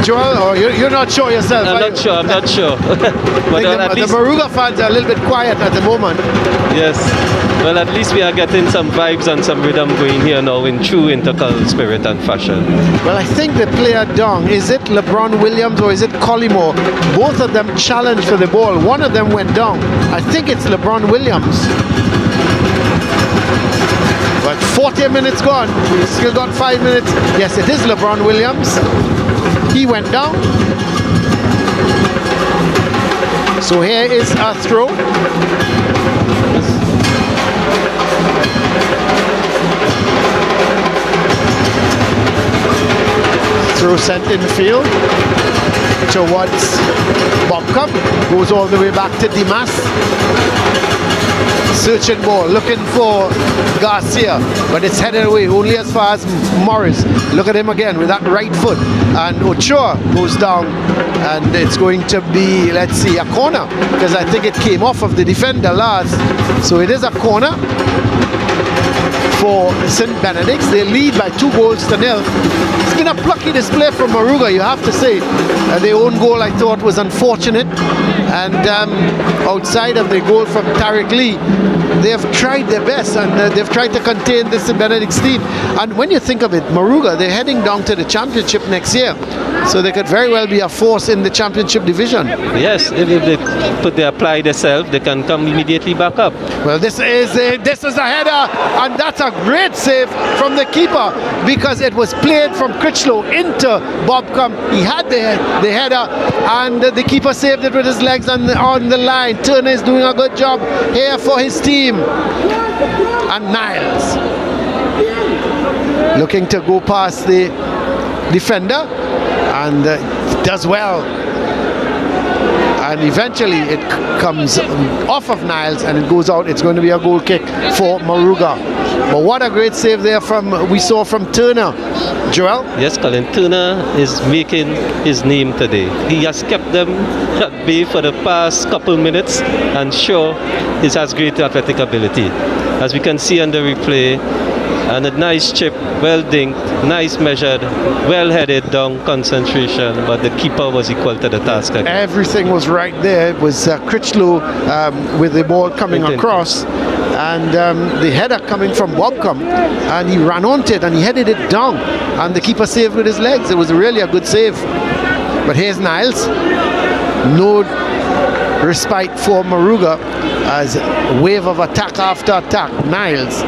Joel? Or you're not sure yourself? I'm not sure. But the Moruga fans are a little bit quiet at the moment. Yes. Well, at least we are getting some vibes and some rhythm going here now in true Intercol spirit and fashion. Well, I think the player down, is it LeBron Williams or is it Collymore? Both of them challenged for the ball. One of them went down. I think it's LeBron Williams. But 40 minutes gone. We've still got 5 minutes. Yes, it is LeBron Williams. He went down. So here is a throw. Throw sent in field towards Bobcom. Goes all the way back to Dimas. Searching ball, looking for Garcia, but it's headed away only as far as Morris. Look at him again with that right foot, and Ochoa goes down, and it's going to be, let's see, a corner, because I think it came off of the defender last. So it is a corner for St. Benedict's. They lead by 2-0. It's been a plucky display from Moruga, you have to say. Their own goal, I thought, was unfortunate. And outside of the goal from Tariq Lee, they have tried their best, and they've tried to contain this St. Benedict's team. And when you think of it, Moruga, they're heading down to the championship next year. So they could very well be a force in the championship division. Yes, if they apply themselves, they can come immediately back up. Well, this is a header, and that's a great save from the keeper, because it was played from Critchlow into Bobcom. He had the header, and the keeper saved it with his legs on the line. Turner is doing a good job here for his team. And Niles looking to go past the defender, and does well. And eventually it comes off of Niles and it goes out. It's going to be a goal kick for Moruga. But what a great save there we saw from Turner. Joel? Yes, Colin, Turner is making his name today. He has kept them at bay for the past couple minutes, and sure, he has great athletic ability. As we can see on the replay, and a nice chip, well dinked, nice measured, well headed down concentration, but the keeper was equal to the task again. Everything was right there. It was Critchlow with the ball coming across, and the header coming from Bobcom, and he ran onto it and he headed it down, and the keeper saved with his legs. It was really a good save. But here's Niles. No respite for Moruga as wave of attack after attack. Niles,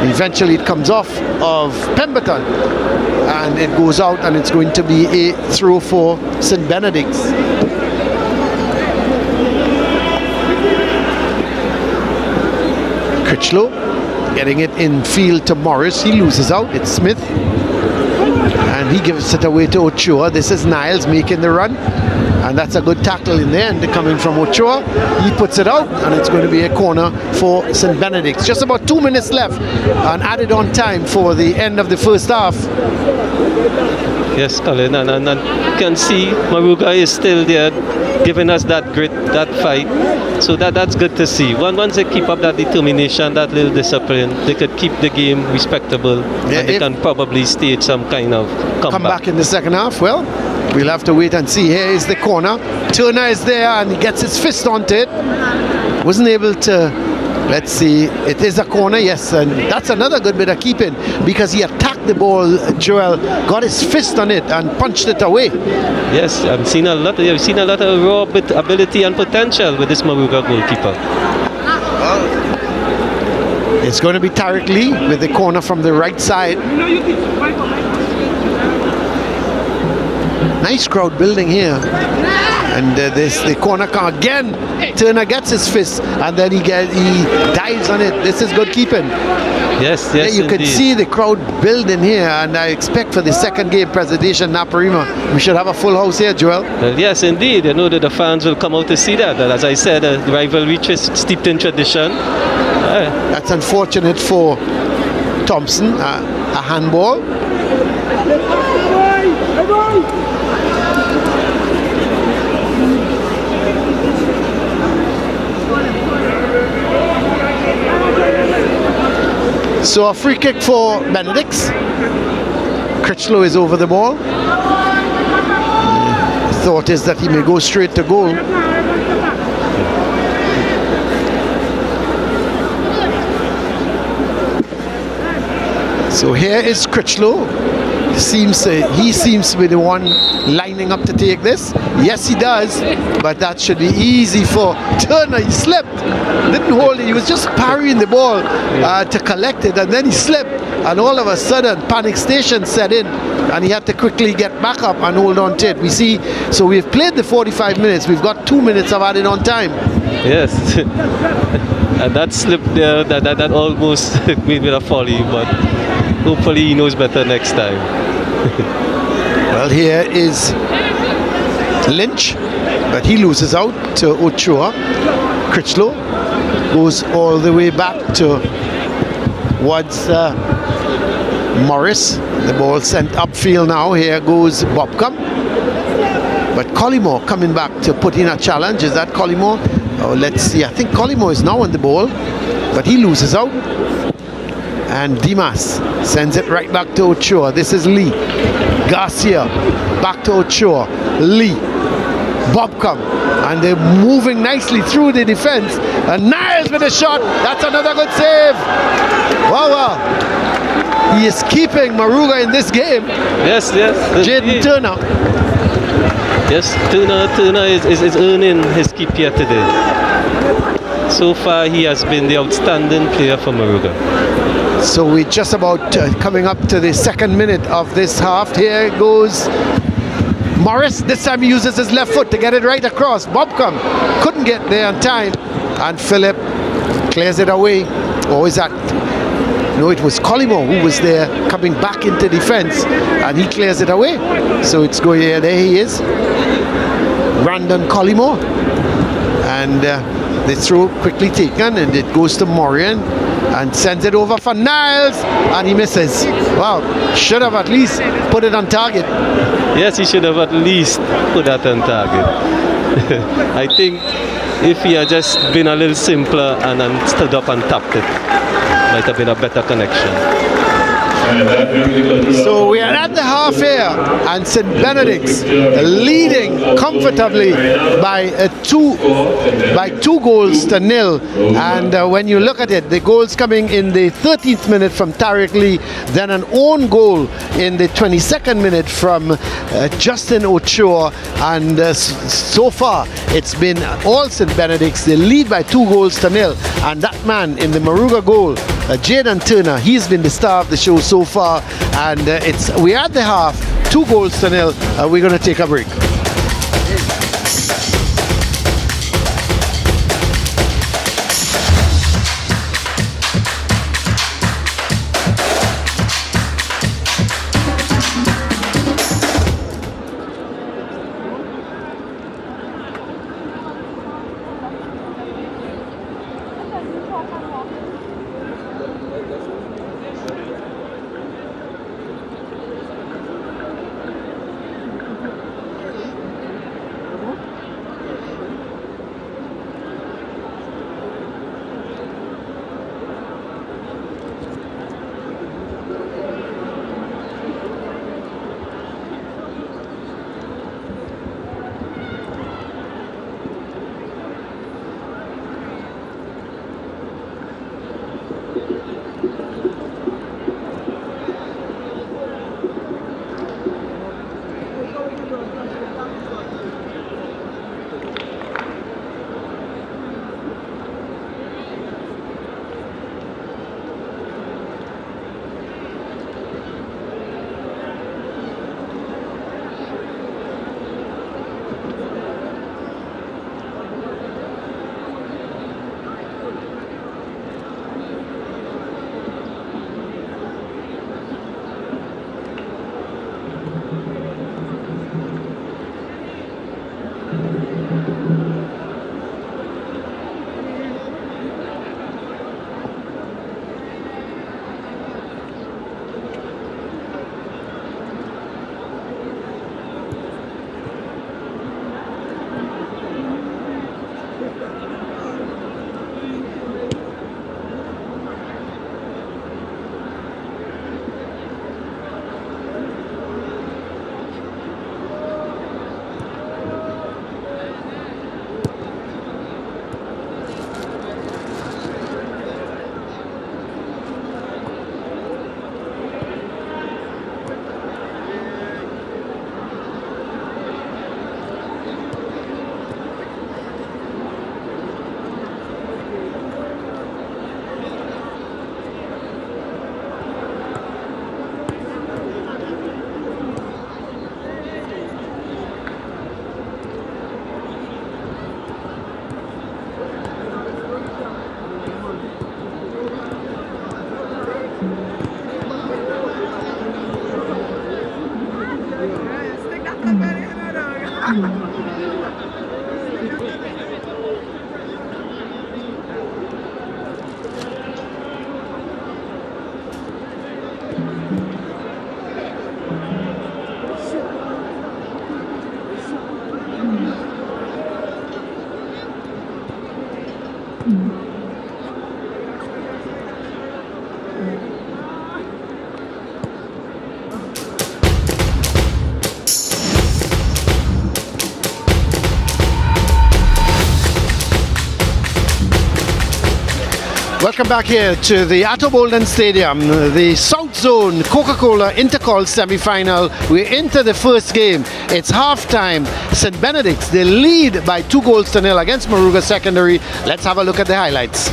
eventually it comes off of Pemberton and it goes out, and it's going to be a throw for St. Benedict's. Critchlow getting it in field to Morris. He loses out. It's Smith. And he gives it away to Ochoa. This is Niles making the run. And that's a good tackle in the end coming from Ochoa. He puts it out, and it's going to be a corner for St. Benedict's. Just about 2 minutes left and added on time for the end of the first half. Yes, Colin, and you can see Moruga is still there, giving us that grit, that fight. So that's good to see. Once they keep up that determination, that little discipline, they could keep the game respectable, and they can probably stage some kind of comeback in the second half. Well, we'll have to wait and see. Here is the corner. Turner is there, and he gets his fist onto it. Wasn't able to. Let's see, it is a corner, yes, and that's another good bit of keeping, because he attacked the ball, Joel, got his fist on it and punched it away. Yes, I've seen a lot of raw ability and potential with this Moruga goalkeeper. It's going to be Tariq Lee with the corner from the right side. Nice crowd building here. And the corner again. Turner gets his fist, and then he dives on it. This is good keeping. Yes, yeah, you indeed. can see the crowd building here, and I expect for the second game presentation, Naparima, we should have a full house here, Joel. Well, yes, indeed. You know that the fans will come out to see that. As I said, the rivalry is steeped in tradition. That's unfortunate for Thompson. A handball. So a free kick for Benedict's. Critchlow is over the ball. The thought is that he may go straight to goal. So here is Critchlow. He seems to be the one lining up to take this. Yes, he does, but that should be easy for Turner. He slipped, didn't hold it. He was just parrying the ball to collect it, and then he slipped, and all of a sudden panic station set in, and he had to quickly get back up and hold on to it. So we've played the 45 minutes. We've got 2 minutes of added on time. Yes. And that slip there, that almost made with a folly, but hopefully he knows better next time. Well, here is Lynch, but he loses out to Ochoa. Critchlow goes all the way back towards Morris. The ball sent upfield now. Here goes Bobcom. But Collymore coming back to put in a challenge. Is that Collymore? Oh, let's see. I think Collymore is now on the ball, but he loses out. And Dimas sends it right back to Ochoa. This is Lee. Garcia back to Ochoa. Lee. Bobcom. And they're moving nicely through the defense. And Niles with a shot. That's another good save. Wow. He is keeping Moruga in this game. Yes. Jaden Turner. Yes, Turner is earning his keep here today. So far, he has been the outstanding player for Moruga. So we're just about coming up to the second minute of this half. Here goes Morris. This time he uses his left foot to get it right across. Bobcom couldn't get there on time. And Philip clears it away. Or is that... No, it was Collymore who was there coming back into defense, and he clears it away. So it's going here. There he is. Brandon Collymore. And the throw quickly taken, and it goes to Morian and sends it over for Niles, and he misses. Wow, should have at least put it on target. Yes, he should have at least put that on target. I think if he had just been a little simpler and stood up and tapped it, might have been a better connection. So we are at the half. half here, and St. Benedict's leading comfortably by 2-0. And when you look at it, the goals coming in the 13th minute from Tariq Lee, then an own goal in the 22nd minute from Justin Ochoa, and so far it's been all St. Benedict's. They lead by 2-0, and that man in the Moruga goal, Jaden Turner, he's been the star of the show so far, and we're at the half, 2-0. We're going to take a break. Welcome back here to the Atto Bolden Stadium, the South Zone COCA-COLA Intercol semi-final. We're into the first game. It's half-time. St. Benedict's, they lead by 2-0 against Moruga Secondary. Let's have a look at the highlights.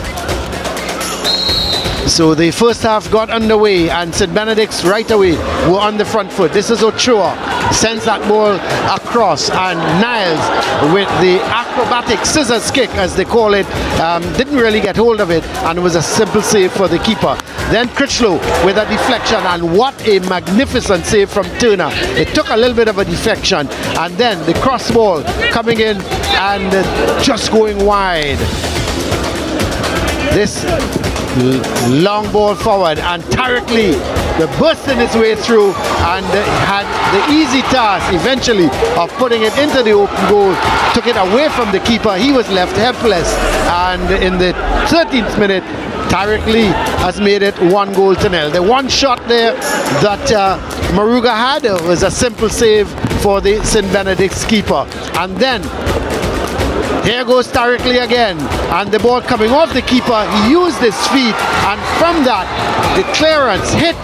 So the first half got underway, and St. Benedict's right away were on the front foot. This is Ochoa, sends that ball across, and Niles with the acrobatic scissors kick, as they call it, didn't really get hold of it, and it was a simple save for the keeper. Then Critchlow with a deflection, and what a magnificent save from Turner. It took a little bit of a deflection, and then the cross ball coming in and just going wide. This long ball forward, and Tariq Lee bursting his way through and had the easy task eventually of putting it into the open goal, took it away from the keeper. He was left helpless, and in the 13th minute Tariq Lee has made it 1-0. The one shot there that Moruga had was a simple save for the St. Benedict's keeper. And then here goes Tariq Lee again, and the ball coming off the keeper. He used his feet, and from that the clearance hit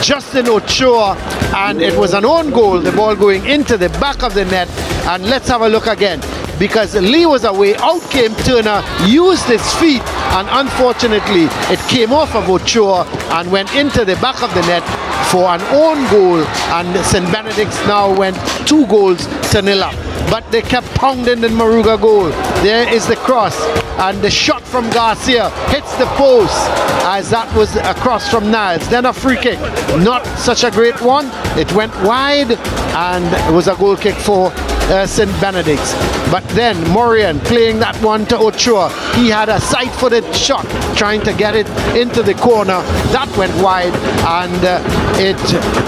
Justin Ochoa, and it was an own goal, the ball going into the back of the net. And let's have a look again, because Lee was away, out came Turner, used his feet, and unfortunately it came off of Ochoa and went into the back of the net for an own goal, and St. Benedict's now went 2-0 up. But they kept pounding the Moruga goal. There is the cross, and the shot from Garcia hits the post, as that was a cross from Niles. Then a free kick, not such a great one. It went wide, and it was a goal kick for St. Benedict's. But then Morian playing that one to Ochoa. He had a side-footed shot trying to get it into the corner. That went wide, and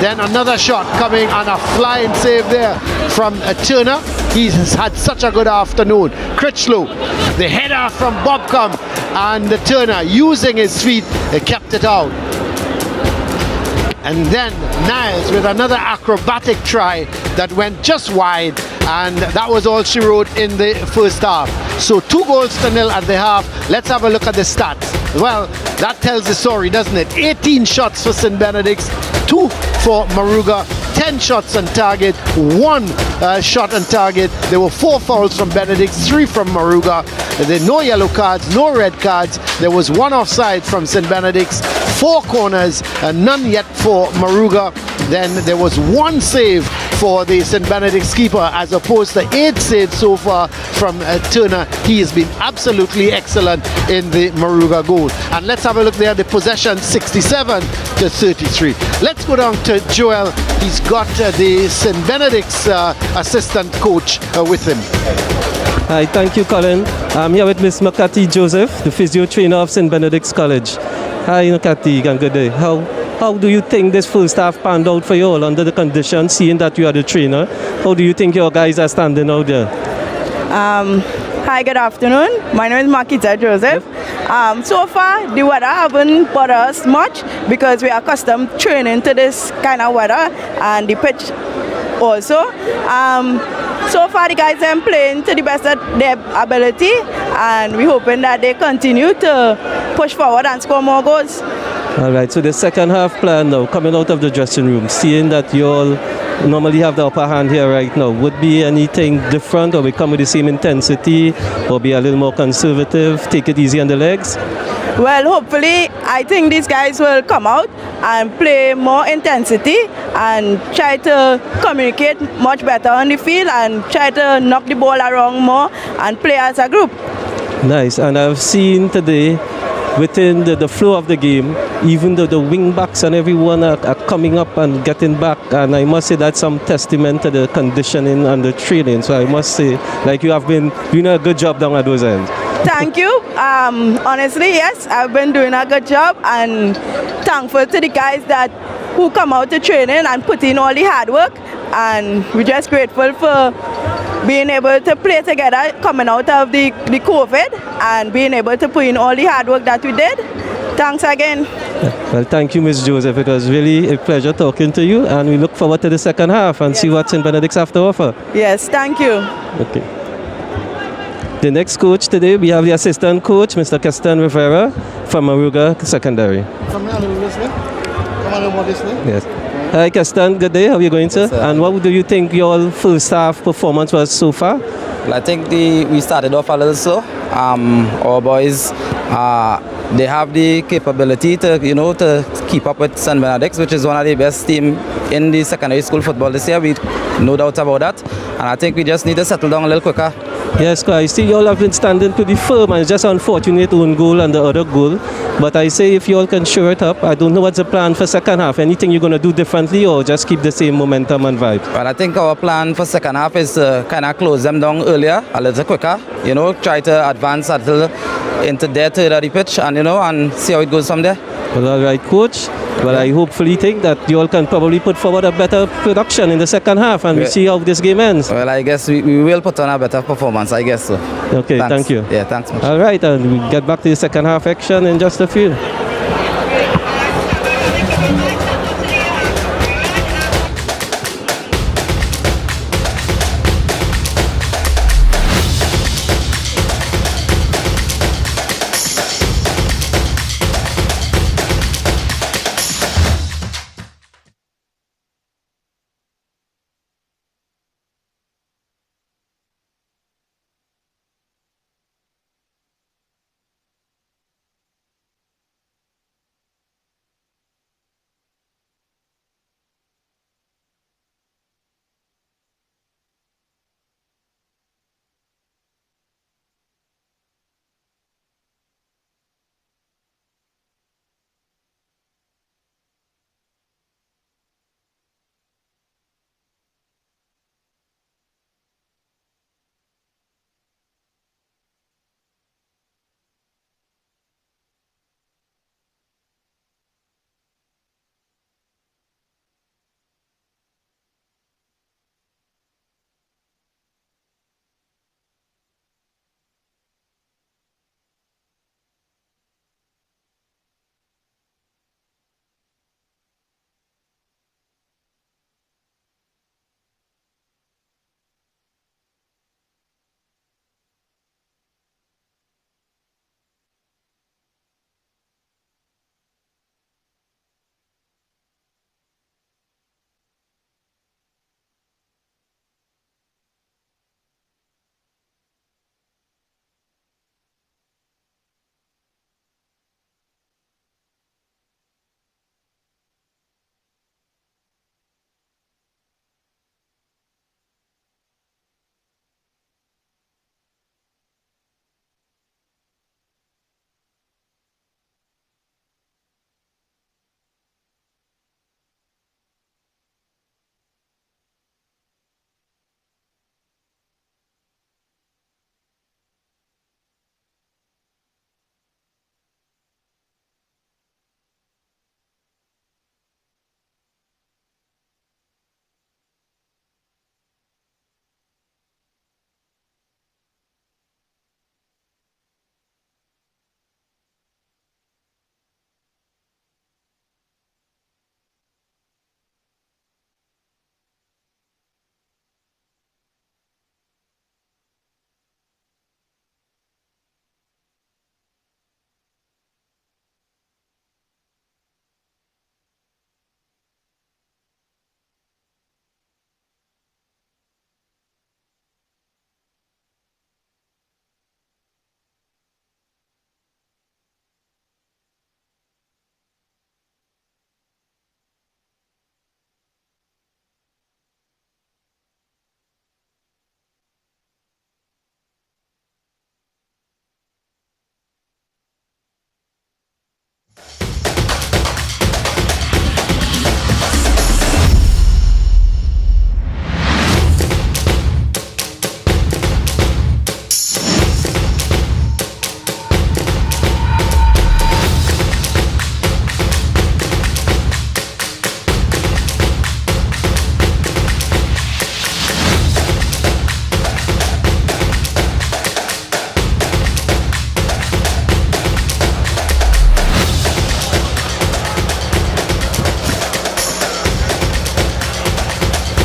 then another shot coming, and a flying save there from Turner. He's had such a good afternoon. Critchlow, the header from Bobcom, and the Turner using his feet, he kept it out. And then Niles with another acrobatic try that went just wide, and that was all she wrote in the first half. So 2-0 at the half. Let's have a look at the stats. Well, that tells the story, doesn't it? 18 shots for St. Benedict's, 2 for Moruga, 10 shots on target, 1 shot on target. There were 4 fouls from Benedict, 3 from Moruga. There were no yellow cards, no red cards. There was 1 offside from St. Benedict's, 4 corners, none yet for Moruga. Then there was 1 save for the St. Benedict's keeper, as opposed to 8 saves so far from Turner. He has been absolutely excellent in the Moruga goal. And let's have a look there, the possession 67-33. Let's go down to Joel. He's got the St. Benedict's assistant coach with him. Hi, thank you, Colin. I'm here with Miss Makati Joseph, the physio trainer of St. Benedict's College. Hi, Makati, and good day. How do you think this first half panned out for you all under the conditions, seeing that you are the trainer? How do you think your guys are standing out there? Hi, good afternoon. My name is Makita Joseph. So far, the weather haven't bothered us much because we are accustomed training to this kind of weather, and the pitch also. So far, the guys are playing to the best of their ability, and we're hoping that they continue to push forward and score more goals. All right, so the second half plan now, coming out of the dressing room, seeing that you all normally have the upper hand here right now, would be anything different, or we come with the same intensity, or be a little more conservative, take it easy on the legs? Well, hopefully, I think these guys will come out and play more intensity and try to communicate much better on the field and try to knock the ball around more and play as a group. Nice, and I've seen today, within the flow of the game, even though the wing backs and everyone are coming up and getting back, and I must say that's some testament to the conditioning and the training. So I must say, like, you have been doing a good job down at those ends. Thank you. Honestly, yes, I've been doing a good job, and thankful to the guys who come out to training and put in all the hard work, and we're just grateful for being able to play together coming out of the COVID and being able to put in all the hard work that we did. Thanks again. Well, thank you, Ms. Joseph. It was really a pleasure talking to you, and we look forward to the second half and see what St. Benedict's have to offer. Yes, thank you. Okay. The next coach today, we have the assistant coach, Mr. Keston Rivera from Moruga Secondary. Yes. Hi, Keston. Good day. How are you going, sir? Yes, sir. And what do you think your first half performance was so far? Well, I think we started off a little slow. Our boys, they have the capability to keep up with St. Benedict's, which is one of the best teams in the secondary school football this year. We no doubt about that. And I think we just need to settle down a little quicker. Yes, I see you all have been standing pretty firm, and it's just unfortunate own goal and the other goal. But I say if you all can shore it up, I don't know what's the plan for second half. Anything you're going to do differently, or just keep the same momentum and vibe? Well, I think our plan for second half is to kind of close them down earlier, a little quicker. Try to advance a little into their third of the pitch, and and see how it goes from there. Well, all right, coach. Well, I hopefully think that you all can probably put forward a better production in the second half, and we see how this game ends. Well, I guess we will put on a better performance, I guess so. Okay, Thanks. thank you. Yeah, thanks much. All right, and we get back to the second half action in just a few.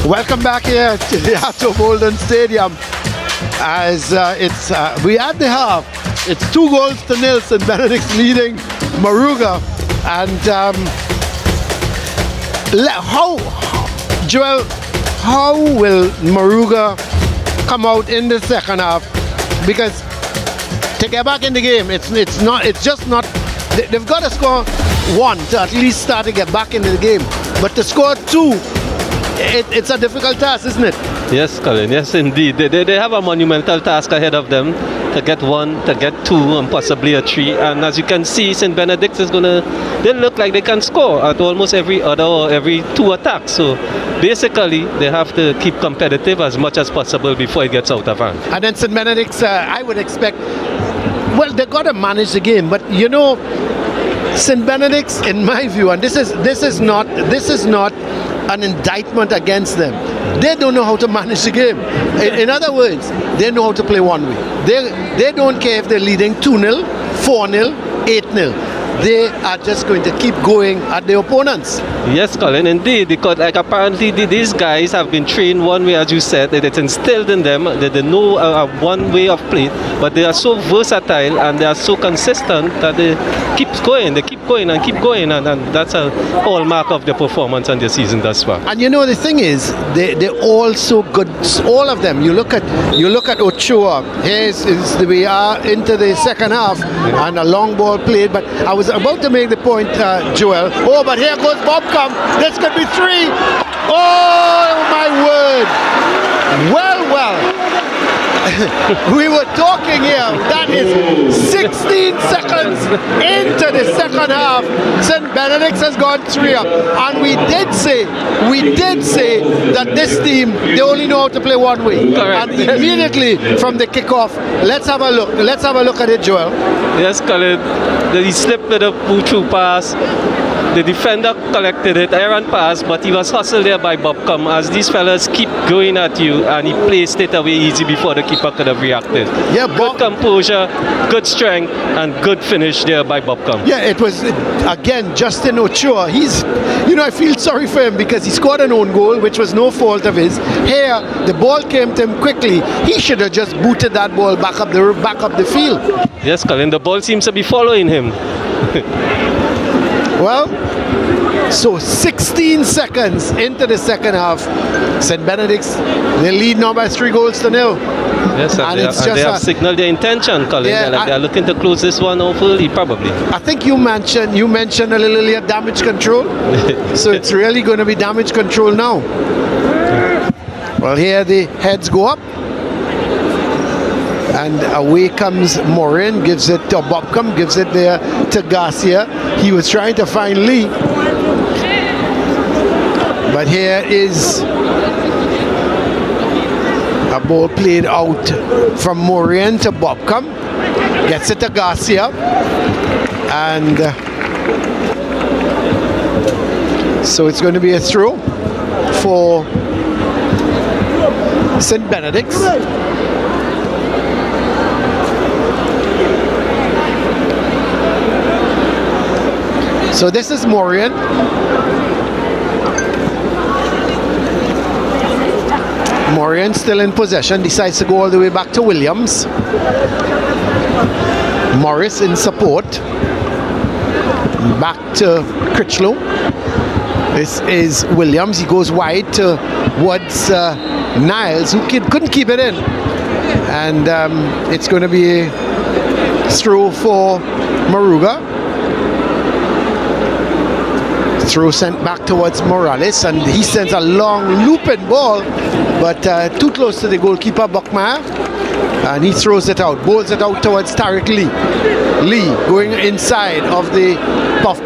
Welcome back here to the Atto Bolden Stadium. As we at the half, it's 2-0 St. Benedict's leading Moruga. And how will Moruga come out in the second half? Because to get back in the game, they've got to score 1 to at least start to get back into the game. But to score 2, it's a difficult task, isn't it? Yes, Colin, yes indeed. They have a monumental task ahead of them to get 1, to get 2, and possibly a 3. And as you can see, St. Benedict they look like they can score at almost every other or every 2 attacks. So basically, they have to keep competitive as much as possible before it gets out of hand. And then St. Benedict's, I would expect, well, they've got to manage the game. But, you know, St. Benedict's, in my view, and this is not an indictment against them. They don't know how to manage the game. In other words, they know how to play one way. They don't care if they're leading 2-0, 4-0, 8-0. They are just going to keep going at their opponents. Yes, Colin, indeed, because like apparently these guys have been trained one way, as you said, that it's instilled in them, that they know one way of play, but they are so versatile and they are so consistent that they keep going and that's a hallmark of their performance on the season thus far. And you know the thing is, they're all so good, all of them. You look at Ochoa. We are into the second half and a long ball played, but I was about to make the point, Joel. Oh, but here goes Bobcom. This could be 3. Oh, my word. Well. We were talking here. That is 16 seconds into the second half. St. Benedict's has gone 3 up. And we did say that this team, they only know how to play one way. Correct. And immediately from the kickoff, let's have a look at it, Joel. Yes, Colin. He slipped with a pull-through pass. The defender collected it, errant pass, but he was hustled there by Bobcom as these fellas keep going at you, and he placed it away easy before the keeper could have reacted. Yeah, good composure, good strength, and good finish there by Bobcom. Yeah, it was, again, Justin Ochoa. I feel sorry for him because he scored an own goal, which was no fault of his. Here, the ball came to him quickly. He should have just booted that ball back up the field. Yes, Colin, the ball seems to be following him. Well, so 16 seconds into the second half, St. Benedict's, they lead now by 3-0. Yes, and they have signaled their intention, Colin. Yeah, they're looking to close this one hopefully, probably. I think you mentioned a little earlier damage control. So it's really going to be damage control now. Well, here the heads go up. And away comes Morin, gives it to Bobcom, gives it there to Garcia. He was trying to find Lee. But here is a ball played out from Morin to Bobcom. Gets it to Garcia. And so it's going to be a throw for St. Benedict's. So this is Morin. Morin still in possession, decides to go all the way back to Williams. Morris in support. Back to Critchlow. This is Williams. He goes wide towards Niles, who couldn't keep it in. And it's going to be a throw for Moruga. Throw sent back towards Morales, and he sends a long looping ball, but too close to the goalkeeper, Buckmeyer, and he throws it out, bowls it out towards Tariq Lee. Lee going inside of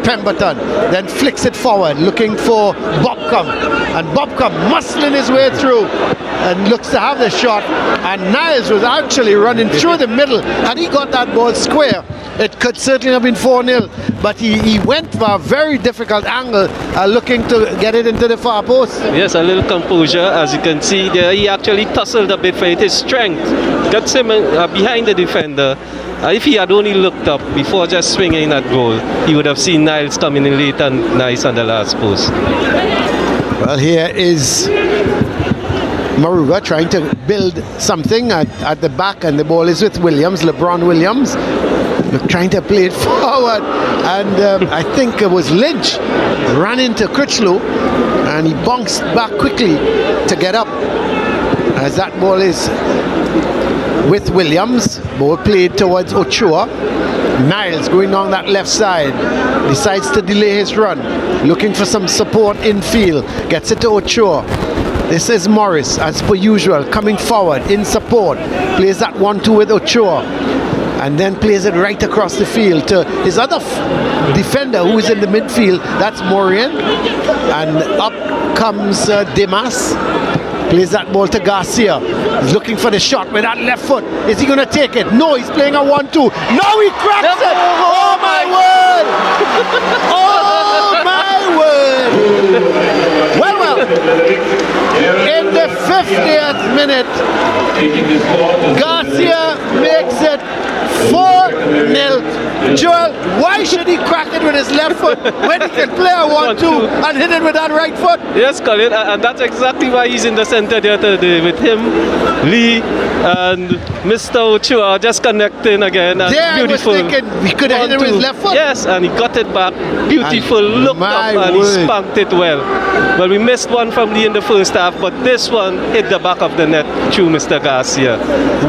Pemberton, then flicks it forward, looking for Bobcom, and Bobcom muscling his way through and looks to have the shot, and Niles was actually running through the middle, and he got that ball square. It could certainly have been 4-0, but he went for a very difficult angle, looking to get it into the far post. Yes, a little composure, as you can see there. He actually tussled a bit for it. His strength gets him behind the defender. If he had only looked up before just swinging that goal, he would have seen Niles coming in late and nice on the last post. Well, here is Moruga trying to build something at the back, and the ball is with Williams, LeBron Williams. Trying to play it forward, and I think it was Lynch ran into Critchlow, and he bounced back quickly to get up, as that ball is with Williams. Ball played towards Ochoa. Niles going down that left side, decides to delay his run, looking for some support in field, gets it to Ochoa. This is Morris, as per usual, coming forward in support, plays that 1-2 with Ochoa, and then plays it right across the field to his other defender who is in the midfield. That's Morin, and up comes Demas, Plays that ball to Garcia. He's looking for the shot with that left foot. Is he going to take it? No, he's playing a 1-2. Now he cracks it! Oh my word! Oh my word! Well. In the 50th minute, Garcia makes it 4-0. Joel, why should he crack it with his left foot when he can play a 1-2 and hit it with that right foot? Yes, Colin, and that's exactly why he's in the center there today with him, Lee, and Mr. Ochoa just connecting again. And there beautiful. I was thinking he could have hit it with his left foot. Yes, and he got it back. Beautiful, looked up and he spanked it well. Well, we missed one from Lee in the first half, but this one hit the back of the net through Mr. Garcia.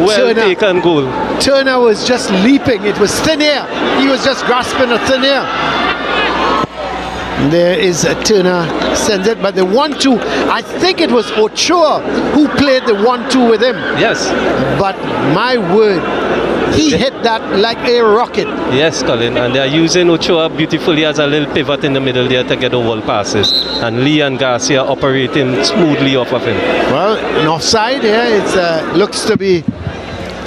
Well taken goal. Turner was just leaping. It was thin air. He was just grasping a thin air. There is a Turner sends it, but the 1-2, I think it was Ochoa who played the 1-2 with him. Yes. But my word, he hit that like a rocket. Yes, Colin, and they're using Ochoa beautifully as a little pivot in the middle there to get the wall passes. And Lee and Garcia operating smoothly off of him. Well, an offside here. It looks to be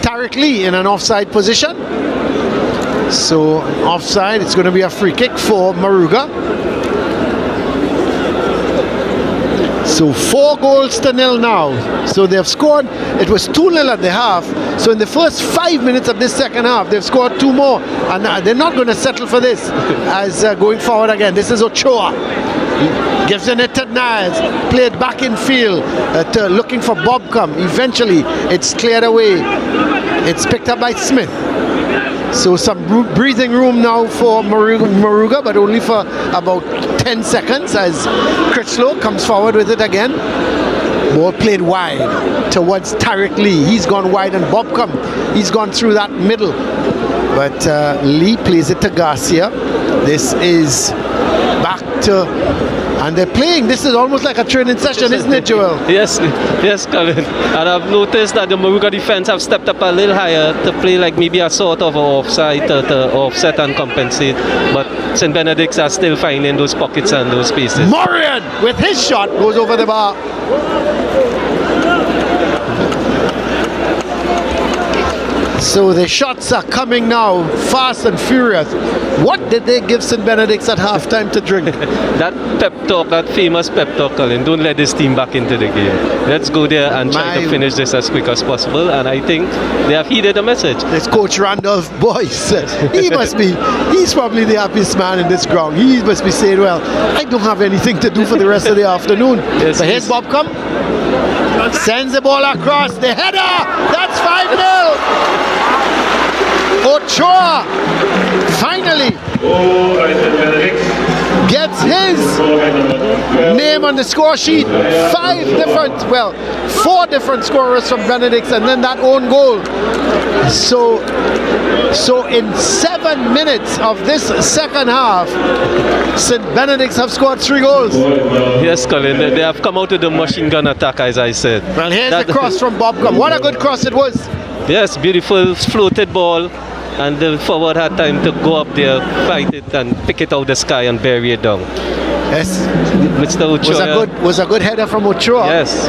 Tariq Lee in an offside position. So offside, it's going to be a free kick for Moruga. So 4-0 now. So they've scored, it was 2-0 at the half. So in the first 5 minutes of this second half, they've scored 2 more. And they're not going to settle for this as going forward again. This is Ochoa. Gives it to Niles. Played back in field, looking for Bobcom. Eventually, it's cleared away. It's picked up by Smith. So some breathing room now for Moruga, but only for about 10 seconds as Critchlow comes forward with it again. Ball played wide towards Tariq Lee. He's gone wide, and Bobcom, he's gone through that middle. But Lee plays it to Garcia. This is back to... And they're playing. This is almost like a training session, isn't it, Joel? Yes, Colin. And I've noticed that the Moruga defense have stepped up a little higher to play like maybe a sort of offside to offset and compensate. But St. Benedict's are still finding those pockets and those spaces. Morian with his shot goes over the bar. So the shots are coming now, fast and furious. What did they give St. Benedict's at halftime to drink? That pep talk, that famous pep talk, Colin. Don't let this team back into the game. Let's go there and try to finish this as quick as possible. And I think they have heeded the message. This Coach Randolph Boyce, he's probably the happiest man in this ground. He must be saying, well, I don't have anything to do for the rest of the afternoon. Yes, so here's Bobcom. Sends the ball across. The header! That's 5-0! Ochoa finally gets his name on the score sheet. 4 different scorers from Benedict's, and then that own goal. So in 7 minutes of this second half, St. Benedict's have scored 3 goals. Yes, Colin, they have come out with the machine gun attack, as I said. Well, here's the cross from Bobcom. What a good cross it was. Yes, beautiful floated ball, and the forward had time to go up there, fight it, and pick it out the sky and bury it down. Yes, Mr. Ochoa was a good header from Ochoa. Yes.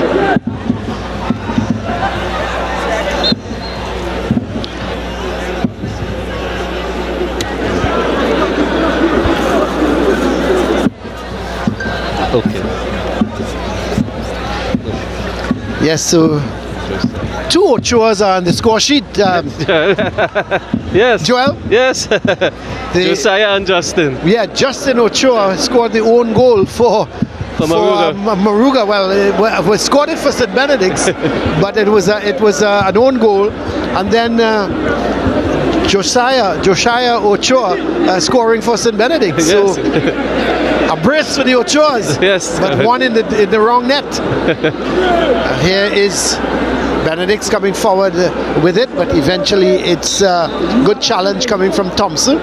Okay. Yes, so 2 Ochoas are on the score sheet. Yes. Joel? Yes. Josiah and Justin. Yeah, Justin Ochoa scored the own goal for Moruga. Well, we scored it for St. Benedict's, but it was an own goal, and then Josiah Ochoa scoring for St. Benedict's. Yes. So a brace for the Ochoas. Yes. But one in the wrong net. Here is Benedict's coming forward with it, but eventually it's a good challenge coming from Thompson.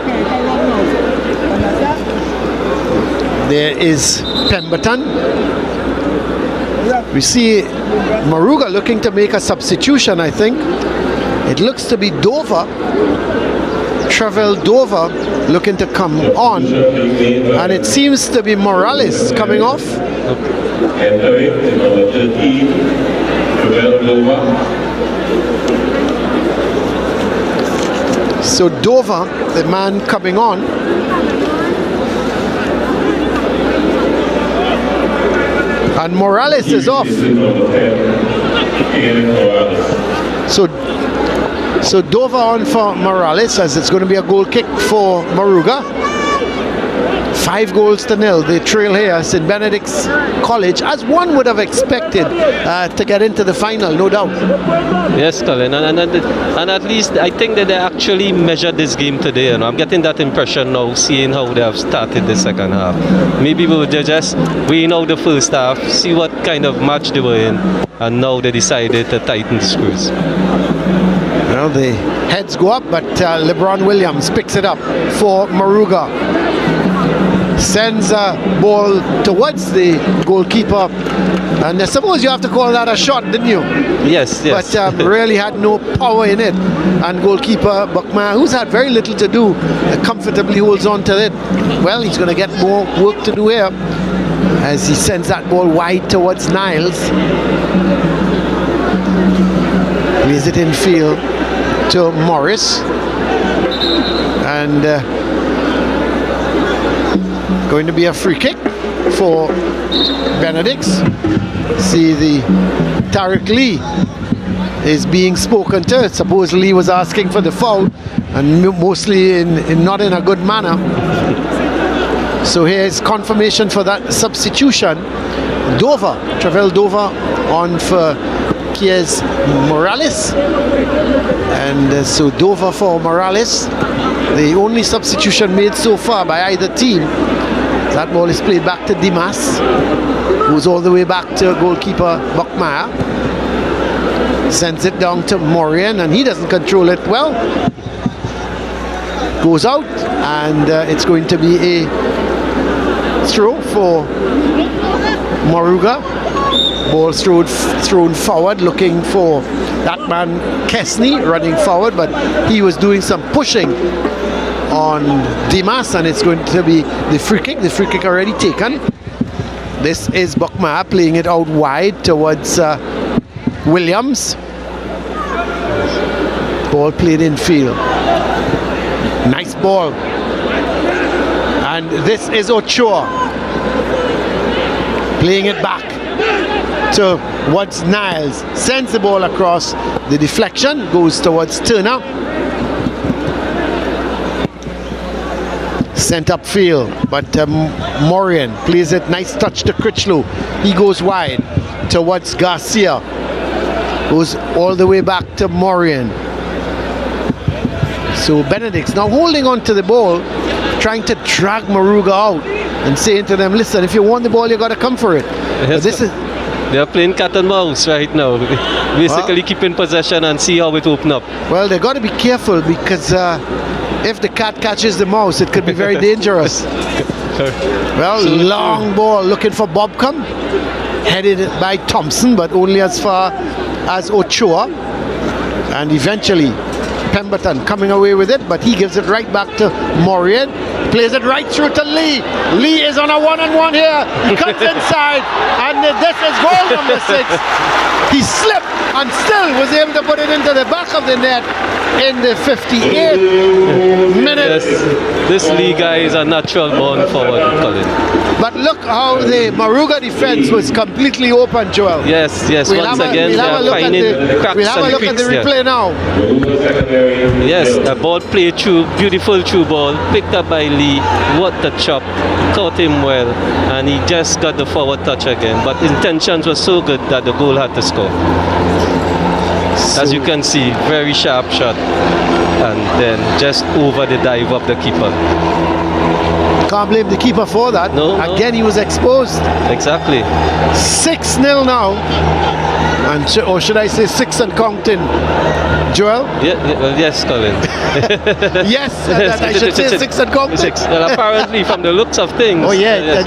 There is Pemberton. We see Moruga looking to make a substitution, I think. It looks to be Dover. Travel Dover looking to come on, and it seems to be Morales coming off. Entering is number 13, Dover. So Dover, the man coming on, and Morales is off. So Dover on for Morales, as it's going to be a goal kick for Moruga. 5-0 they trail here. St. Benedict's College, as one would have expected, to get into the final, no doubt. Yes, Colin, and at least I think that they actually measured this game today. I'm getting that impression now, seeing how they have started the second half. Maybe we'll just win out the first half, see what kind of match they were in, and now they decided to tighten the screws. Well, the heads go up, but LeBron Williams picks it up for Moruga. Sends a ball towards the goalkeeper, and I suppose you have to call that a shot, didn't you? Yes. But really had no power in it, and goalkeeper Buckmeyer, who's had very little to do, comfortably holds on to it. Well, he's going to get more work to do here as he sends that ball wide towards Niles. Plays it in field to Morris, and going to be a free kick for Benedict. See, the Tariq Lee is being spoken to. Suppose Lee was asking for the foul, and mostly not in a good manner. So here's confirmation for that substitution. Dover, Travel Dover on for Kies Morales, and so Dover for Morales, the only substitution made so far by either team. That ball is played back to Dimas, goes all the way back to goalkeeper Buckmeyer, sends it down to Morian, and he doesn't control it well. Goes out, and it's going to be a throw for Moruga. Ball thrown forward, looking for that man Kesney running forward, but he was doing some pushing on Dimas, and it's going to be the free kick. The free kick already taken. This is Buckmeyer playing it out wide towards Williams. Ball played in field. Nice ball. And this is Ochoa playing it back towards Niles. Sends the ball across. The deflection goes towards Turner. Sent upfield, but Morian plays it. Nice touch to Critchlow. He goes wide towards Garcia. Goes all the way back to Morian. So Benedict's now holding on to the ball, trying to drag Moruga out and saying to them, listen, if you want the ball, you got to come for it. Yes, this is... They're playing cat and mouse right now. Basically keeping possession and see how it open up. Well, they got to be careful, because if the cat catches the mouse, it could be very dangerous. Well, so long ball looking for Bobcom, headed by Thompson, but only as far as Ochoa, and eventually Pemberton coming away with it, but he gives it right back to Morian, plays it right through to Lee. Lee is on a one-on-one here. He comes inside, and this is goal number 6. He slipped and still was able to put it into the back of the net in the 58th minute. Yes, this Lee guy is a natural born forward, Colin. But look how the Moruga defense was completely open, Joel. Yes, once again they are finding cracks we'll have a look at the replay now. Yes, a ball played through, beautiful through ball, picked up by Lee. What a chop, caught him well, and he just got the forward touch again. But intentions were so good that the goal had to score. As you can see, very sharp shot, and then just over the dive of the keeper. Can't blame the keeper for that. No. Again, he was exposed. Exactly. 6-0 now. or should I say 6 and counting? Joel? Yes, Colin. Yes, I should say 6 and counting. 6. Well, apparently, from the looks of things. Oh yeah,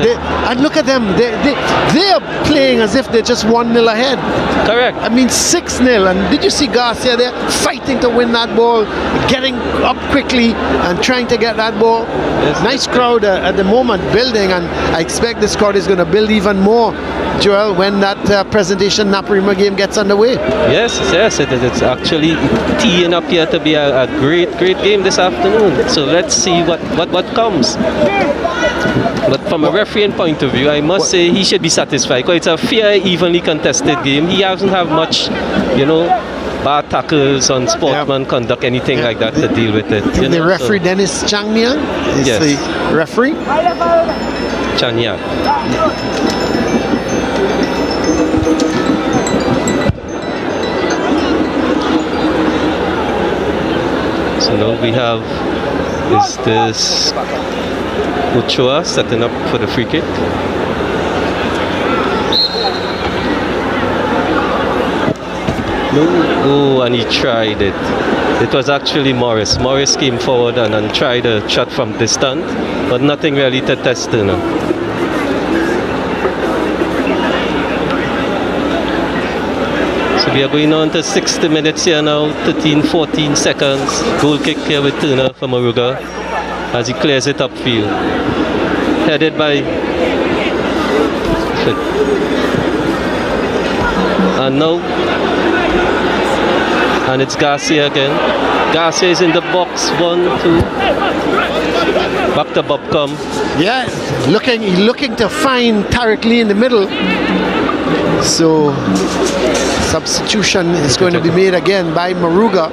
and look at them. They are playing as if they're just 1-0 ahead. Correct. I mean 6-0. And did you see Garcia there fighting to win that ball, getting up quickly and trying to get that ball? Yes. Nice crowd at the moment building, and I expect this crowd is going to build even more, Joel, when that presentation Naparima game gets underway. Yes, it's actually teeing up here to be a great game this afternoon. So let's see what comes. But from a refereeing point of view, I must say he should be satisfied, because it's a fair, evenly contested game. He hasn't have much, bad tackles on sportsman conduct, anything like that to deal with it. The referee Dennis Changmian is the referee. Chanya. So now we have this Ochoa setting up for the free kick. Oh, and he tried it. It was actually Morris. Morris came forward and tried a shot from distance, but nothing really to test. So we are going on to 60 minutes here now, 13-14 seconds. Goal kick here with Turner for Moruga as he clears it upfield. Headed by... And now... And it's Garcia again. Garcia is in the box. 1, 2. Back to Bobcom. Yeah, looking to find Tariq Lee in the middle. So substitution is going to be made again by Moruga.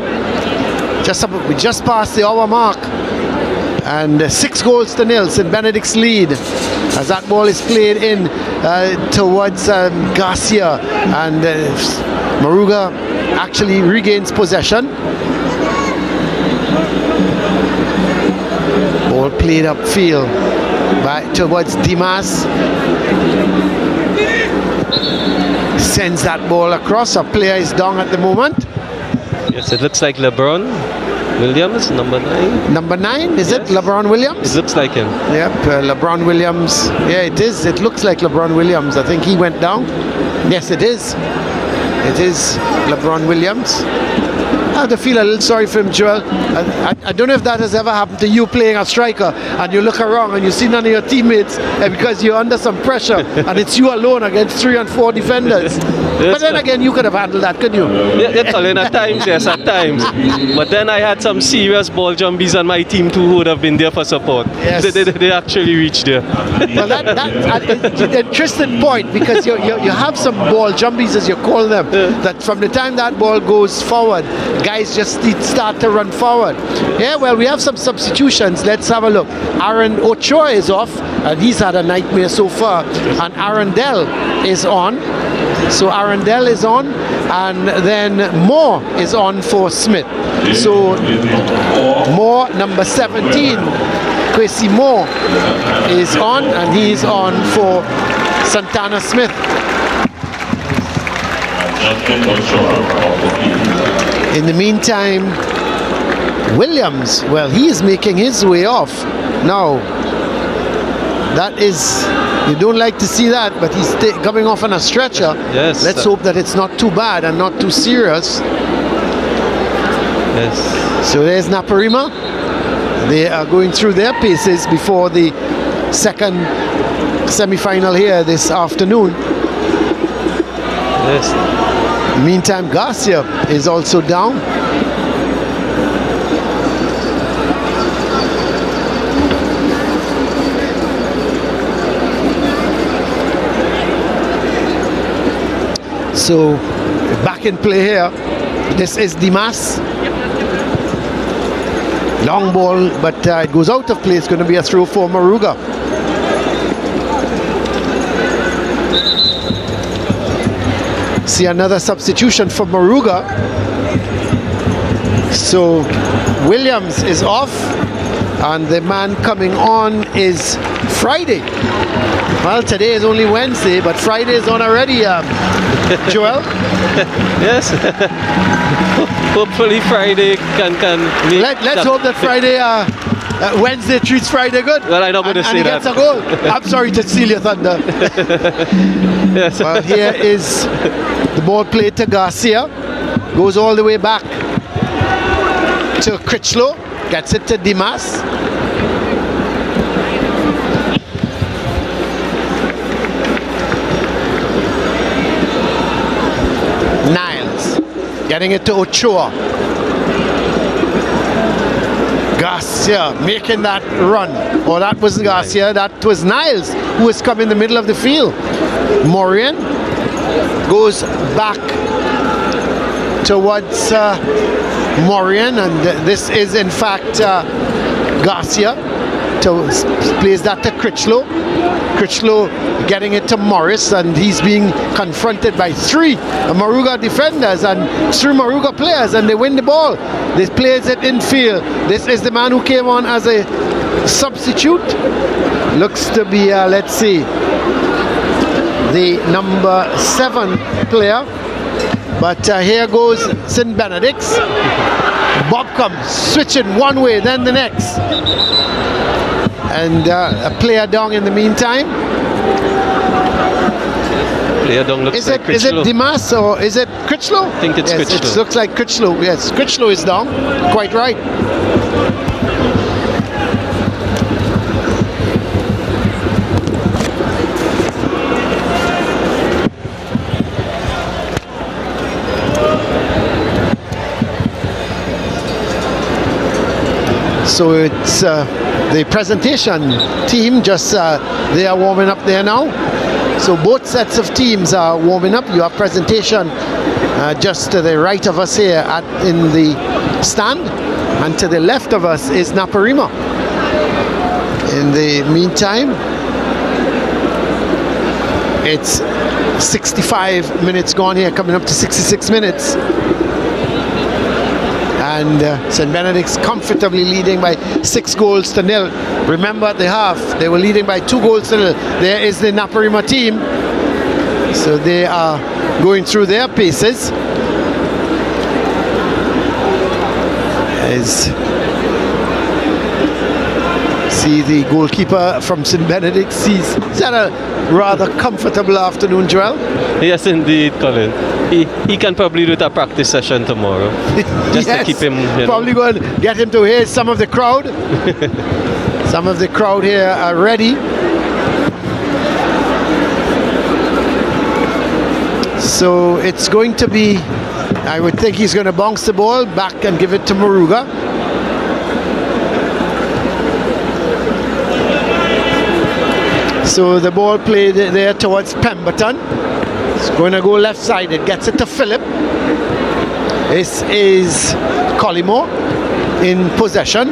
We just passed the hour mark, and 6-0 St. Benedict's lead as that ball is played in towards Garcia, and Moruga actually regains possession. Ball played upfield towards Dimas. Sends that ball across. Our player is down at the moment. Yes, it looks like LeBron Williams, number 9. Number 9, is it LeBron Williams? It looks like him. Yep, LeBron Williams. Yeah, it is. It looks like LeBron Williams. I think he went down. Yes, it is. It is LeBron Williams. I have to feel a little sorry for him, Joel. I don't know if that has ever happened to you playing a striker and you look around and you see none of your teammates because you're under some pressure and it's you alone against 3 and 4 defenders. But then again, you could have handled that, couldn't you? Yeah, Colin, at times, yes, at times. But then I had some serious ball jumbies on my team too who would have been there for support. Yes. They actually reached there. Well, that's an interesting point, because you have some ball jumbies, as you call them, that from the time that ball goes forward, guys just start to run forward. Yeah, well, we have some substitutions. Let's have a look. Aaron Ochoa is off, and he's had a nightmare so far. And Arundel is on. So Arundel is on, and then Moore is on for Smith. So Moore, number 17, Kwesi Moore is on, and he's on for Santana Smith. In the meantime, Williams, well, he is making his way off. Now, that is, you don't like to see that, but he's coming off on a stretcher. Yes. Let's hope that it's not too bad and not too serious. Yes. So there's Naparima. They are going through their paces before the second semi-final here this afternoon. Yes. Meantime, Garcia is also down. So back in play here. This is Dimas. Long ball, but it goes out of play. It's going to be a throw for Moruga. See another substitution for Moruga. So Williams is off, and the man coming on is Friday. Well, today is only Wednesday, but Friday is on already, Joel. Yes. Hopefully Friday can Let's hope that Friday, Wednesday treats Friday good. Well, I'm not going to say and he that. gets a goal. I'm sorry to steal your thunder. Yes. Well, here is the ball played to Garcia. Goes all the way back to Critchlow. Gets it to Dimas. Niles getting it to Ochoa. Garcia making that run. Oh, that wasn't Garcia, that was Niles who was coming in the middle of the field. Morian goes back towards Morian, and this is in fact Garcia. Plays that to Critchlow. Critchlow getting it to Morris, and he's being confronted by three Moruga defenders and three Moruga players, and they win the ball. They plays it in field. This is the man who came on as a substitute. Looks to be, let's see, the number 7 player. But here goes St. Benedict's. Bob comes, switching one way, then the next. And a player down in the meantime. Player down looks like Is it Critchlow. Dimas or is it Critchlow? I think it's yes, Critchlow. It looks like Critchlow. Yes, Critchlow is down. Quite right. So it's the presentation team just they are warming up there now. So both sets of teams are warming up. You have presentation just to the right of us here in the stand, and to the left of us is Naparima. In the meantime, it's 65 minutes gone here, coming up to 66 minutes. And St. Benedict's comfortably leading by 6-0. Remember at the half, they were leading by 2-0. There is the Naparima team. So they are going through their paces. See the goalkeeper from St. Benedict's. He's had a rather comfortable afternoon, Joel. Yes, indeed, Colin. He can probably do it a practice session tomorrow. Just yes, to keep him, probably going to get him to hear some of the crowd. Some of the crowd here are ready. So it's going to be, I would think he's going to bounce the ball back and give it to Moruga. So the ball played there towards Pemberton. It's going to go left side. It gets it to Philip. This is Collymore in possession.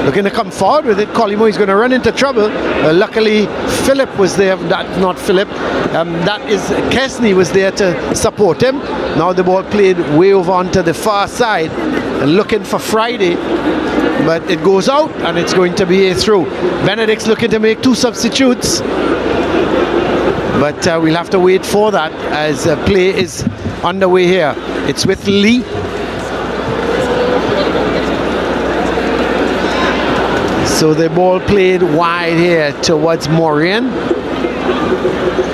Looking to come forward with it. Collymore is going to run into trouble. Luckily, Philip was there. That's not Philip. That is Kesney was there to support him. Now the ball played way over onto the far side. Looking for Friday. But it goes out and it's going to be a throw. Benedict's looking to make 2 substitutes. But we'll have to wait for that as play is underway here. It's with Lee. So the ball played wide here towards Morian.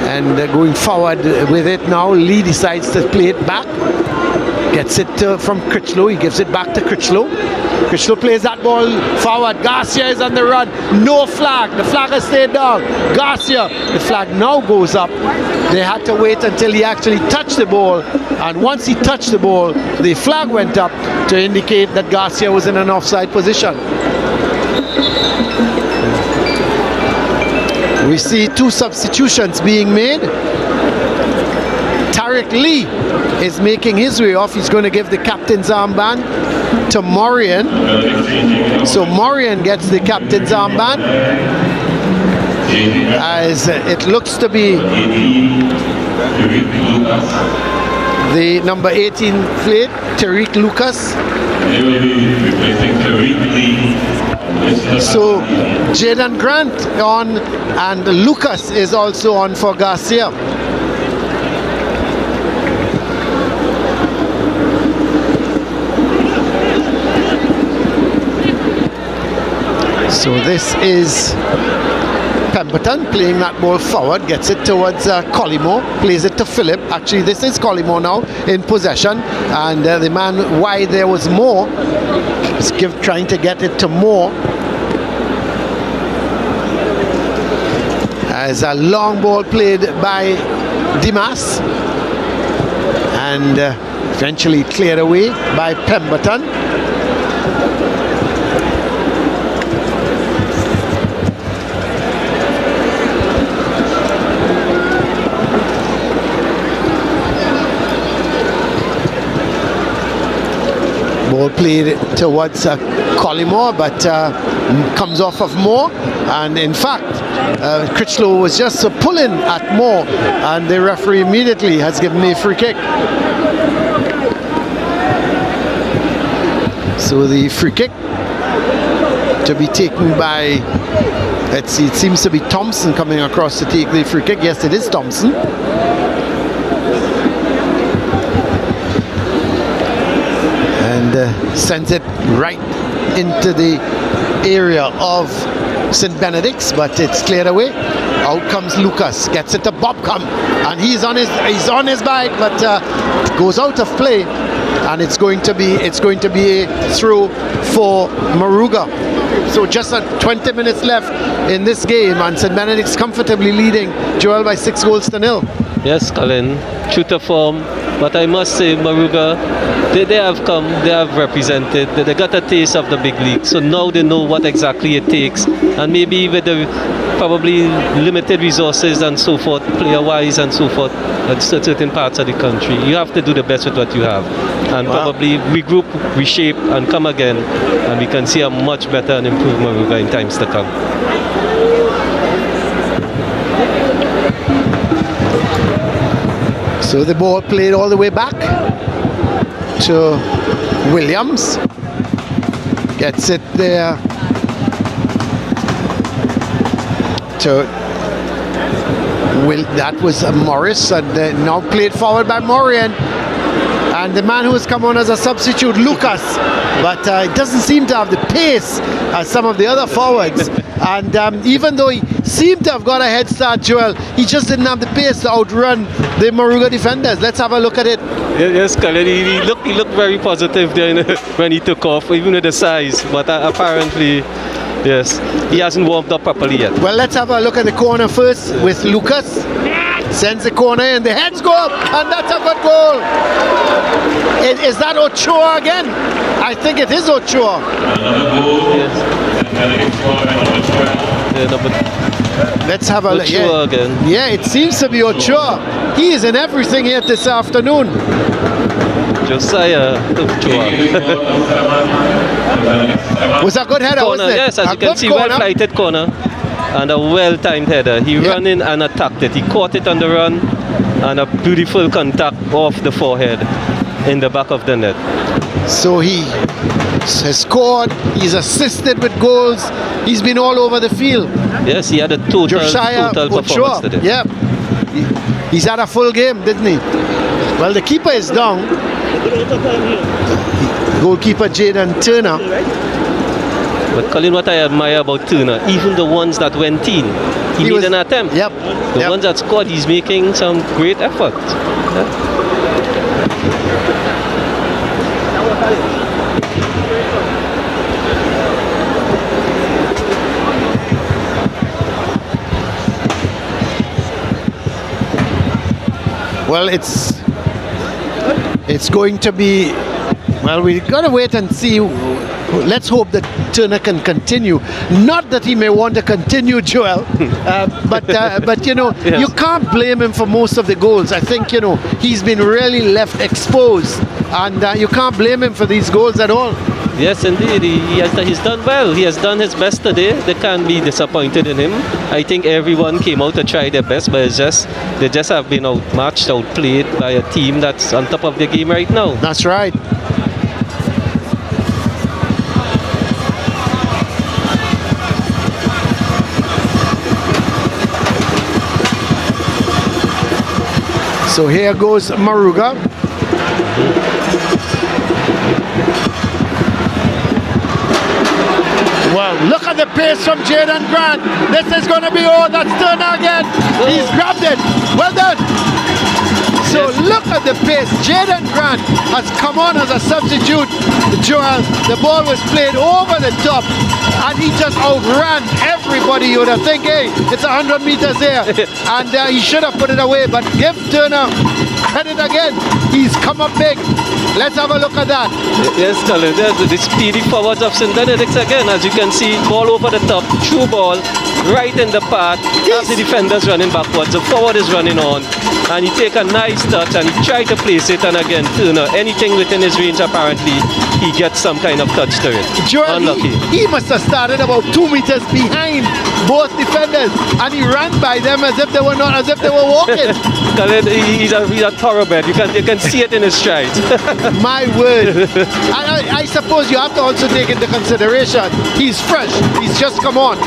And going forward with it now, Lee decides to play it back. Gets it from Critchlow. He gives it back to Critchlow. Critchlow plays that ball forward. Garcia is on the run. No flag. The flag has stayed down. Garcia, the flag now goes up. They had to wait until he actually touched the ball. And once he touched the ball, the flag went up to indicate that Garcia was in an offside position. We see 2 substitutions being made. Tariq Lee is making his way off. He's going to give the captain's armband to Morian. So Morian gets the captain's armband. As it looks to be the number 18 plate, Tariq Lucas. They will be replacing Tariq Lee So Jaden Grant on, and Lucas is also on for Garcia. So this is Pemberton playing that ball forward, gets it towards Collymore, plays it to Philip. Actually, this is Collymore now in possession, and the man wide there was Moore. Trying to get it to Moore. As a long ball played by Dimas, and eventually cleared away by Pemberton. Ball played towards Collymore, but comes off of Moore, and in fact Critchlow was just pulling at Moore, and the referee immediately has given a free kick. So the free kick to be taken by, let's see, it seems to be Thompson coming across to take the free kick. Yes, it is Thompson. And sends it right into the area of St. Benedict's, but it's cleared away. Out comes Lucas, gets it to Bobcom, and he's on his bike, but goes out of play, and it's going to be a throw for Moruga. So just 20 minutes left in this game, and St. Benedict's comfortably leading Joel by 6 goals to 0. Yes, Colin, true to form, but I must say Moruga, they have come, they have represented, they got a taste of the big league, so now they know what exactly it takes, and maybe with the probably limited resources and so forth, player-wise and so forth, at certain parts of the country, you have to do the best with what you have, and probably regroup, reshape, and come again, and we can see a much better and improved Moruga in times to come. So the ball played all the way back to Williams. Gets it there to that was Morris, and now played forward by Morian. And the man who has come on as a substitute, Lucas, but it doesn't seem to have the pace as some of the other forwards. And even though he seemed to have got a head start, Joel, he just didn't have the pace to outrun the Moruga defenders. Let's have a look at it. Yes, Colin, he looked very positive there when he took off, even with the size. But apparently, yes, he hasn't warmed up properly yet. Well, let's have a look at the corner first with Lucas. Sends the corner in, the heads go up, and that's a good goal. Is that Ochoa again? I think it is Ochoa. Let's have a look. Ochoa again. Yeah, it seems to be Ochoa. He is in everything here this afternoon. Josiah Ochoa. Was a good header, corner, wasn't it? Yes, as you can see, well-flighted corner. And a well-timed header. He ran in and attacked it. He caught it on the run, and a beautiful contact off the forehead in the back of the net. So he has scored. He's assisted with goals. He's been all over the field. Yes, he had a total performance today. Yeah, he's had a full game, didn't he? Well, the keeper is down. Goalkeeper Jaden Turner. But Colin, what I admire about Turner, even the ones that went in, he made an attempt. Yep. The ones that scored, he's making some great effort. Well, it's going to be, well, we've got to wait and see. Let's hope that Turner can continue. Not that he may want to continue, Joel, but you know, yes, you can't blame him for most of the goals. I think, you know, he's been really left exposed, and you can't blame him for these goals at all. Yes, indeed. He's done well. He has done his best today. They can't be disappointed in him. I think everyone came out to try their best, but they just have been outmatched, outplayed by a team that's on top of their game right now. That's right. So here goes Moruga. Well, look at the pace from Jaden Grant. This is going to be, that's Turner again. He's grabbed it. Well done. So look at the pace. Jaden Grant has come on as a substitute. Joel, the ball was played over the top and he just outran everybody. You would have think, hey, it's 100 meters there. And he should have put it away. But give Turner credit again. He's come up big. Let's have a look at that. Yes, Colin, there's the speedy forwards of St. Benedict's again. As you can see, ball over the top, through ball, right in the path. As the defender's running backwards, the forward is running on. And he take a nice touch and he try to place it, and again, Turner, anything within his range apparently, he gets some kind of touch to it. Joel, he must have started about 2 meters behind both defenders, and he ran by them as if they were walking. Colin, he's a thoroughbred. You can see it in his stride. My word. And I suppose you have to also take into consideration, he's fresh. He's just come on.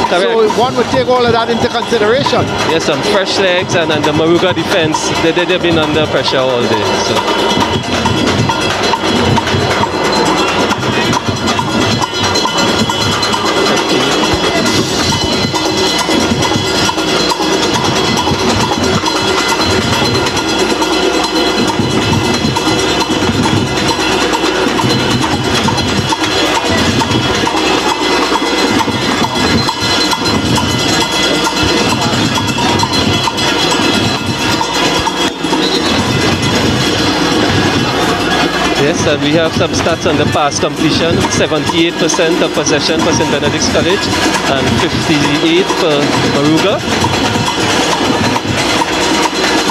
Correct. So one would take all of that into consideration. Yes, some fresh legs, and the Moruga defense, they've been under pressure all day. So. Yes, and we have some stats on the pass completion. 78% of possession for St. Benedict's College and 58% for Moruga.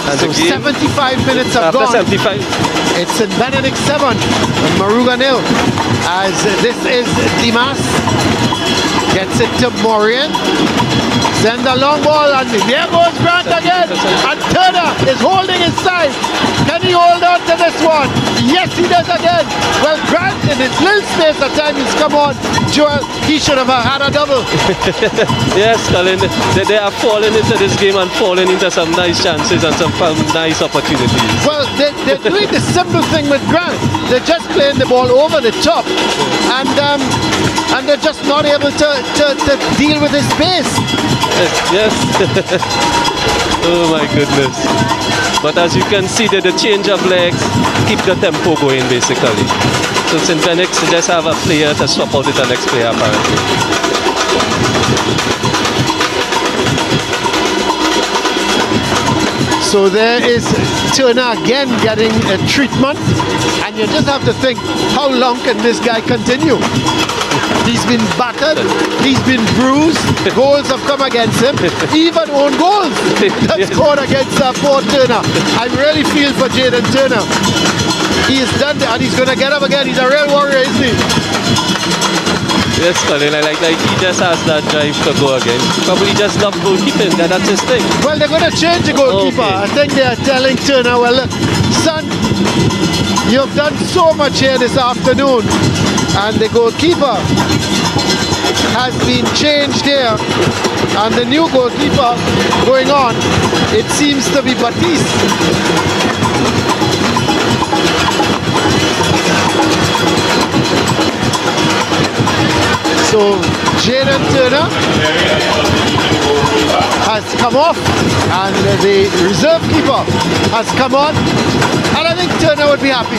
And so 75 minutes have gone. 75. It's St. Benedict 7 and Moruga 0. As this is Dimas. Gets it to Morian. Send a long ball and there goes Grant again. And Turner is holding his side. Can he hold on to this one? Yes, he does again. Well, Grant in his little space at time he's come on. Joel, he should have had a double. Yes, Colin, they are falling into this game and falling into some nice chances and some nice opportunities. Well, they're doing the simple thing with Grant. They're just playing the ball over the top. And they're just not able to deal with his pace. Yes. Oh my goodness. But as you can see, the change of legs keep the tempo going basically. So St. Benedict just have a player to swap out with the next player apparently. So there is Turner again getting a treatment, and you just have to think, how long can this guy continue? He's been battered, he's been bruised, goals have come against him, even own goals that's scored against poor Turner. I really feel for Jaden Turner. He has done that and he's going to get up again. He's a real warrior, isn't he? Yes, Colin, I like he just has that drive to go again. Probably just love goalkeeping, that's his thing. Well, they're going to change the goalkeeper. Okay. I think they're telling Turner, well, look, son, you've done so much here this afternoon, and the goalkeeper has been changed here, and the new goalkeeper going on, it seems to be Batiste. So Jaden Turner has come off and the reserve keeper has come on, and I think Turner would be happy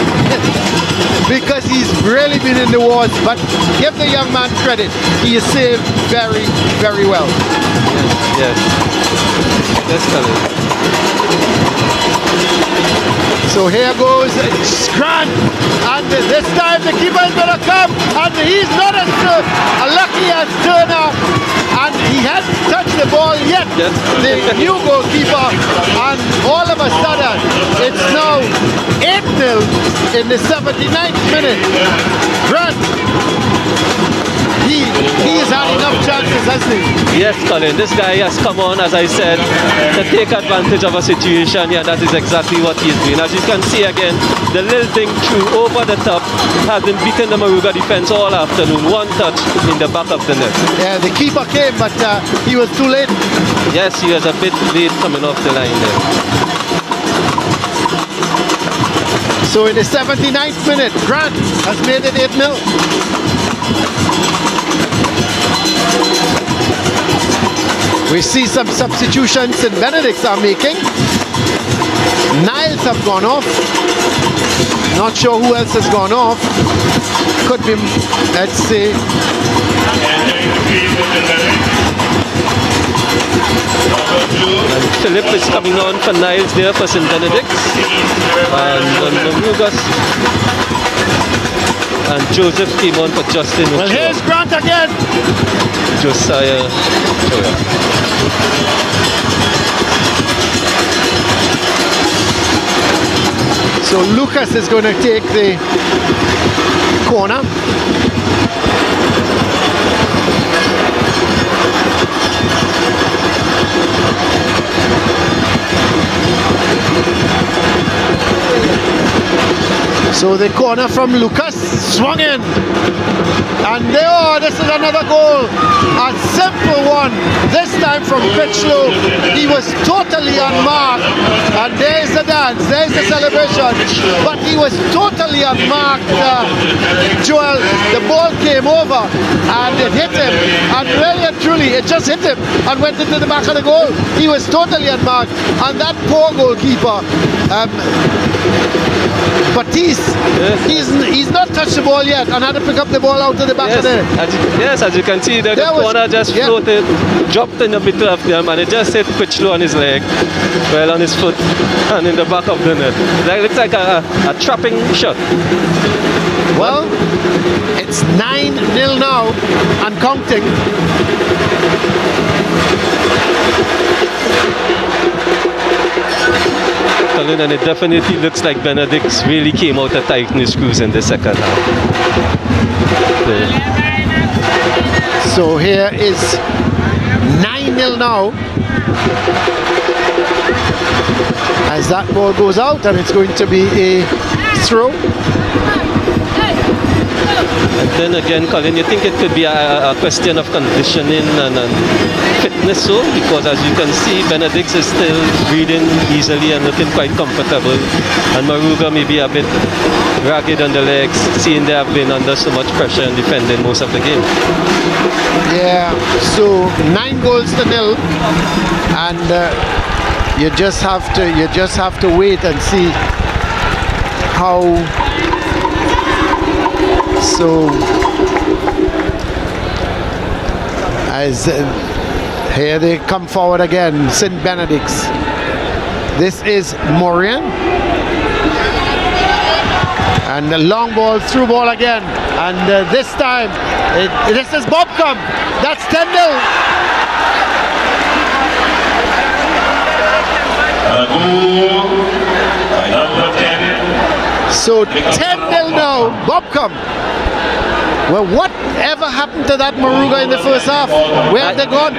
because he's really been in the wars, but give the young man credit, he is saved very, very well. Yes. That's Colin. So here goes Grant, and this time the keeper is going to come, and he's not as lucky as Turner, and he hasn't touched the ball yet, the new goalkeeper, and all of a sudden it's now 8-0 in the 79th minute. Grant, he's had enough chances, hasn't he? Yes, Colin, this guy has come on, as I said, to take advantage of a situation. Yeah, that is exactly what he's doing. As you can see again, the little thing through over the top has been beating the Moruga defense all afternoon. One touch in the back of the net. Yeah, the keeper came, but he was too late. Yes, he was a bit late coming off the line there. So in the 79th minute, Grant has made it 8-0. We see some substitutions in Benedict are making. Niles have gone off. Not sure who else has gone off. Could be, let's see. And Philip is coming on for Niles there for St. Benedict. And Moruga and Joseph came on for Justin. Well, here's Grant again. Josiah. So Lucas is going to take the corner. So the corner from Lucas swung in. And there, this is another goal. A simple one. This time from Critchlow. He was totally unmarked. And there's the dance, there's the celebration. But he was totally unmarked, Joel. The ball came over and it hit him. And really and truly, it just hit him and went into the back of the goal. He was totally unmarked. And that poor goalkeeper, Batiste, he's not touched the ball yet and had to pick up the ball out of the back of there. As you can see, the corner just floated, dropped in the middle of them, and it just hit Critchlow on his leg, well, on his foot, and in the back of the net. That looks like a trapping shot. Well, it's 9-0 now and counting. And it definitely looks like Benedict really came out of tightening screws in the second half. So here is 9-0 now. As that ball goes out, and it's going to be a throw. And then again, Colin, you think it could be a question of conditioning and fitness, so because as you can see, Benedict is still breathing easily and looking quite comfortable, and Moruga may be a bit ragged on the legs, seeing they have been under so much pressure and defending most of the game. Yeah, so 9-0, and you just have to wait and see how. So as here they come forward again, St. Benedict's. This is Morian. And the long ball, through ball again. And this time, this is Bobcom. That's 10-0. So 10-0 now, Bobcom. Well, whatever happened to that Moruga in the first half? Where have they gone?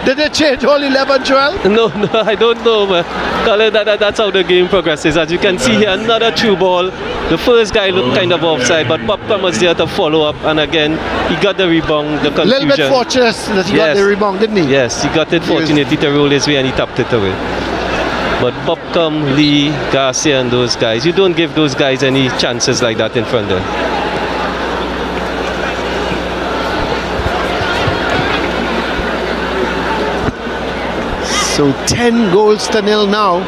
Did they change all 11, Joel? No, I don't know, but Colin, that's how the game progresses. As you can see here, another through ball. The first guy looked kind of offside, but Bobcom was there to follow up, and again, he got the rebound, the confusion. A little bit fortunate that he got the rebound, didn't he? Yes, he got it fortunately to roll his way, and he tapped it away. But Bobcom, Lee, Garcia, and those guys, you don't give those guys any chances like that in front of them. So 10-0 now,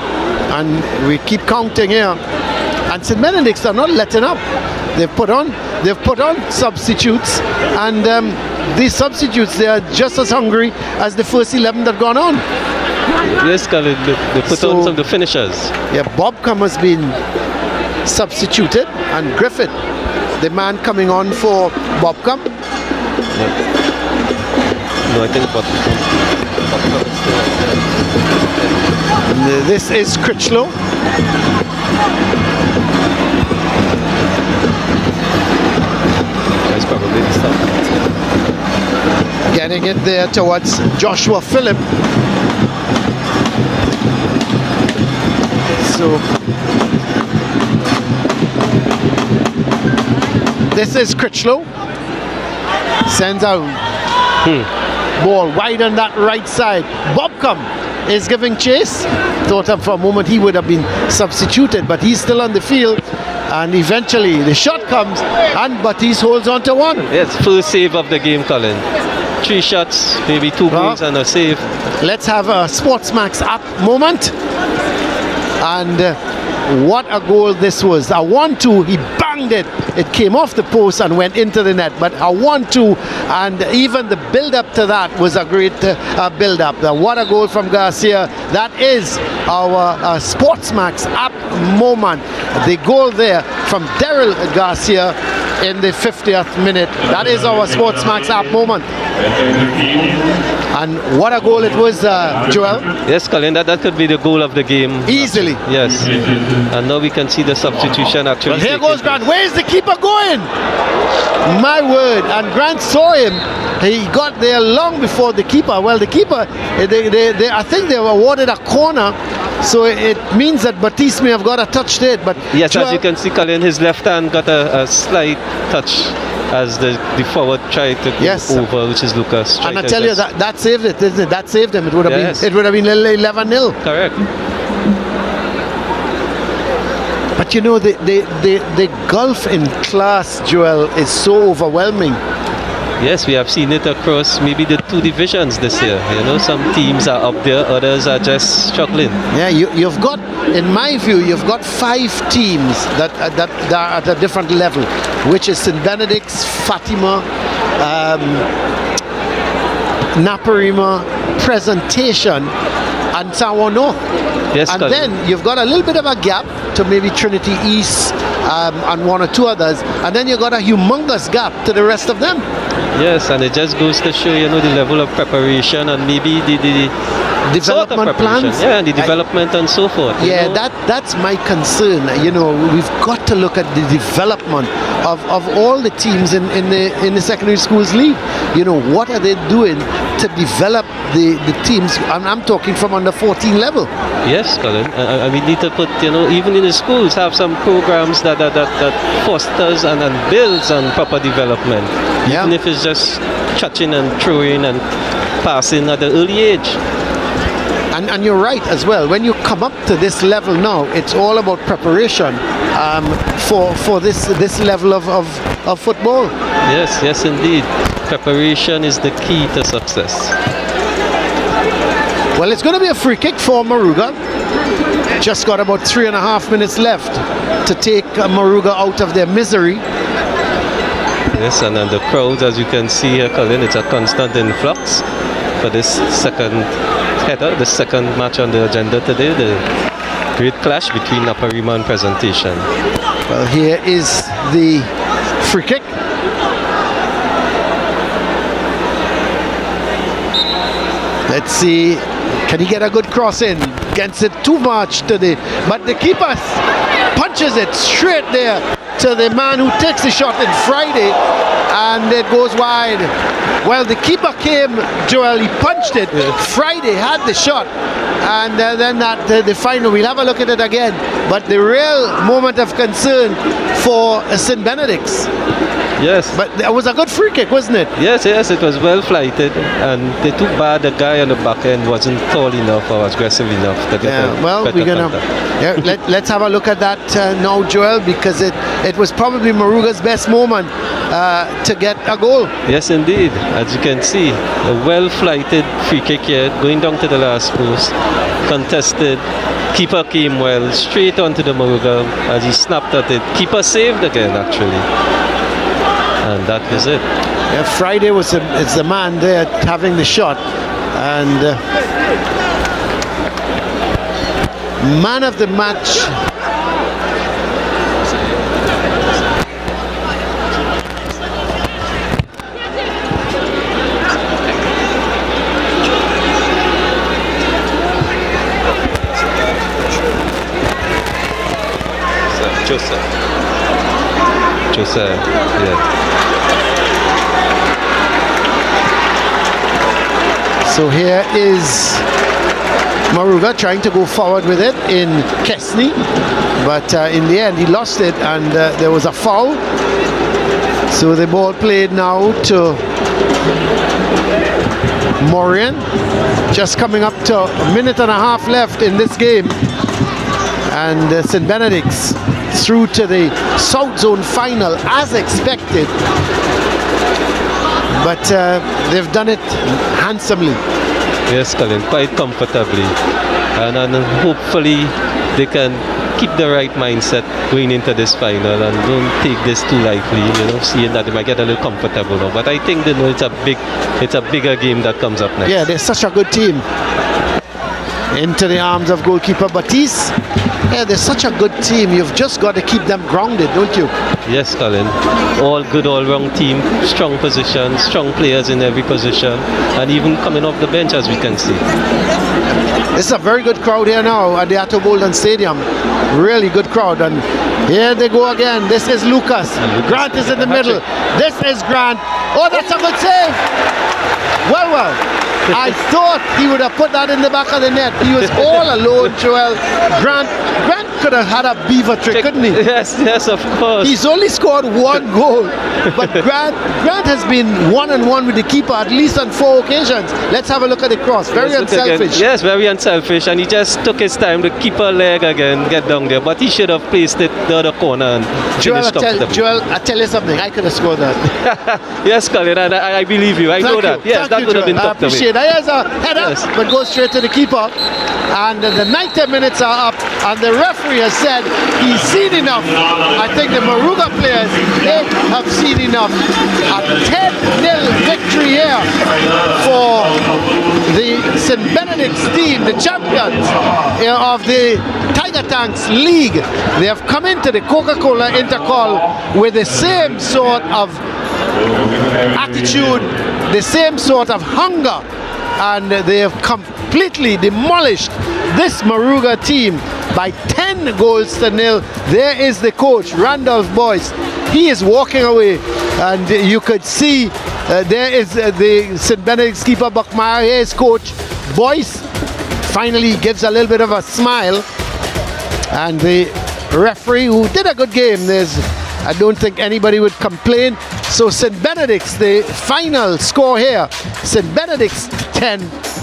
and we keep counting here. And St. Benedict's are not letting up. They've put on substitutes, and these substitutes, they are just as hungry as the first 11 that gone on. Yes, Colin, they put on some of the finishers. Yeah, Bobcom has been substituted, and Griffith, the man coming on for Bobcom. No, I think Bobcom is still. This is Critchlow. That's probably the start. Getting it there towards Joshua Phillip. So this is Critchlow. Sends out ball wide on that right side. Bobcom is giving chase. Thought for a moment he would have been substituted, but he's still on the field. And eventually the shot comes, and Batiste holds on to one. Yes, first save of the game, Colin. 3 shots, maybe 2 goals and a save. Let's have a SportsMax app moment. And what a goal this was. A 1-2, he banged it. It came off the post and went into the net. But a 1-2, and even the build-up to that was a great build-up. What a goal from Garcia. That is our SportsMax app moment. The goal there from Daryl Garcia in the 50th minute. That is our SportsMax app moment. And what a goal it was, Joel. Yes, Colin, that could be the goal of the game. Easily. Yes. And now we can see the substitution actually. Well, here goes Grant. Where's the keeper going? My word. And Grant saw him. He got there long before the keeper. Well, the keeper, I think they were awarded a corner. So it means that Batiste may have got a touch there. But yes, Joel, as you can see, Colin, his left hand got a slight touch as the forward tried to go over, which is Lucas. And I tell you, that saved it, isn't it? That saved him. It would have been 11-0. Correct. But you know, the gulf in class, Joel, is so overwhelming. Yes, we have seen it across maybe the 2 divisions this year. You know, some teams are up there, others are just struggling. Yeah, you've got, in my view, you've got 5 teams that are at a different level, which is St. Benedict's, Fatima, Naparima, Presentation, and Sawa North. Yes, and Colin. then you've got a little bit of a gap to maybe Trinity East and 1 or 2 others, and then you've got a humongous gap to the rest of them. Yes, and it just goes to show, you know, the level of preparation and maybe the development plans. Yeah, and the development and so forth. Yeah, that's my concern. You know, we've got to look at the development of all the teams in the secondary schools league. You know, what are they doing to develop the teams? I'm talking from under 14 level. Yes, Colin. And we need to put, you know, even in the schools, have some programs that fosters and builds on proper development. Yeah. Even if it's just catching and throwing and passing at the early age. And you're right as well. When you come up to this level now, it's all about preparation for this level of football. Yes, indeed. Preparation is the key to success. Well, it's going to be a free kick for Moruga. Just got about 3.5 minutes left to take Moruga out of their misery. Yes, and then the crowds, as you can see here, Colin, it's a constant influx for this second header, the second match on the agenda today, the great clash between Naparima and Presentation. Well, here is the free kick. Let's see, can he get a good cross in? Gets it too much to but the keeper punches it straight there to the man who takes the shot in Friday, and it goes wide. Well, the keeper came, Joel, he punched it. Friday had the shot, and then the final, we'll have a look at it again. But the real moment of concern for St. Benedict's. Yes. But it was a good free kick, wasn't it? Yes, it was well flighted, and they took bad the guy on the back end wasn't tall enough or aggressive enough to get well, we're gonna let's have a look at that now, Joel, because it was probably Moruga's best moment to get a goal. Yes, indeed. As you can see, a well flighted free kick here, going down to the last post, contested. Keeper came well, straight onto the Moruga as he snapped at it. Keeper saved again, actually. And that is it. Yeah, Friday is the man there having the shot, and man of the match. Joseph, yeah. So here is Moruga trying to go forward with it in Kesney, but in the end he lost it, and there was a foul. So the ball played now to Morin just coming up to a minute and a half left in this game. And St. Benedict's through to the South Zone final as expected. But they've done it handsomely. Yes, Colin, quite comfortably. And hopefully they can keep the right mindset going into this final and don't take this too lightly, seeing that they might get a little comfortable now. But I think they know it's a bigger game that comes up next. Yeah, they're such a good team. Into the arms of goalkeeper Batiste. Yeah, they're such a good team. You've just got to keep them grounded, don't you? Yes, Colin. All good, all-round team, strong position, strong players in every position, and even coming off the bench, as we can see. This is a very good crowd here now at the Atto Bolden Stadium. Really good crowd. And here they go again. This is Lucas. Grant is in the middle. This is Grant. Oh, that's a good save. Well. I thought he would have put that in the back of the net. He was all alone, Joel. Grant could have had a beaver trick, couldn't he? Yes, of course. He's only scored one goal. But Grant has been one-on-one with the keeper at least on 4 occasions. Let's have a look at the cross. Very unselfish. Yes, very unselfish. And he just took his time to keep a leg again, get down there. But he should have placed it the other corner and finished comfortably. Joel, I tell you something. I could have scored that. Yes, Colin, and I believe you. I know that. Yes, that would have been tucked away. There's a header, but goes straight to the keeper. And the 90 minutes are up, and the referee has said he's seen enough. I think the Moruga players, they have seen enough. A 10-0 victory here for the St. Benedict's team, the champions of the Tiger Tanks League. They have come into the COCA-COLA Intercol with the same sort of attitude, the same sort of hunger, and they have completely demolished this Moruga team by 10 goals to 0. There is the coach, Randolph Boyce. He is walking away, and you could see there is the St. Benedict's keeper Buckmeyer. Here is coach Boyce. Finally gives a little bit of a smile, and the referee, who did a good game, I don't think anybody would complain. So St. Benedict's, the final score here, St. Benedict's 10,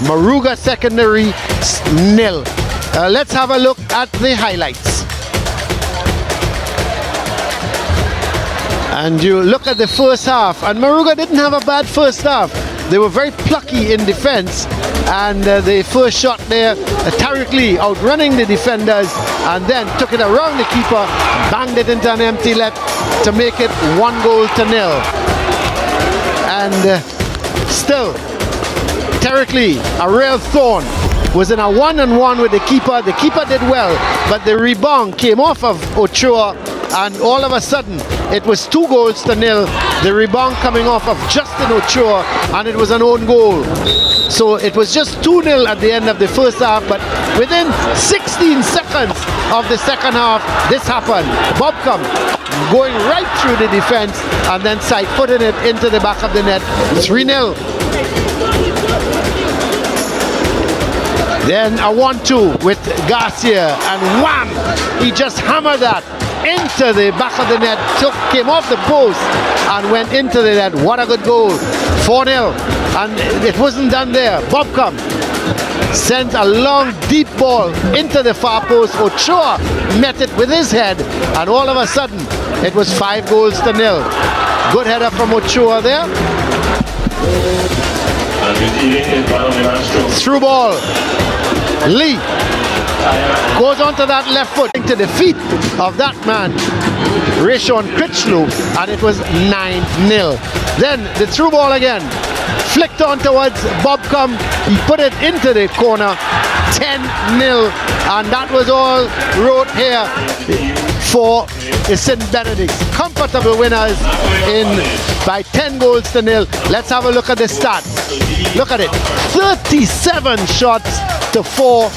Moruga Secondary 0. Let's have a look at the highlights. And you look at the first half, and Moruga didn't have a bad first half. They were very plucky in defense, and the first shot there, Tariq Lee outrunning the defenders, and then took it around the keeper, banged it into an empty net to make it 1 goal to 0. And still, Tariq Lee, a real thorn, was in a one-on-one with the keeper. The keeper did well, but the rebound came off of Ochoa, and all of a sudden it was 2 goals to 0. The rebound coming off of Justin Ochoa, and it was an own goal. So it was just 2-0 at the end of the first half, but within 16 seconds of the second half, this happened. Bobcom going right through the defense and then side-footing it into the back of the net. 3-0. Then a 1-2 with Garcia, and wham! He just hammered that into the back of the net, came off the post and went into the net. What a good goal. 4-0. And it wasn't done there. Bobcom sent a long, deep ball into the far post. Ochoa met it with his head, and all of a sudden, it was 5 goals to 0. Good header from Ochoa there. Through ball. Lee goes onto that left foot into the feet of that man, Rayshon Critchlow, and it was 9-0. Then the through ball again, flicked on towards Bobcom. He put it into the corner, 10-0, and that was all wrote here for the St. Benedict's. Comfortable winners by 10 goals to 0. Let's have a look at the stats. Look at it. 37 shots to 4,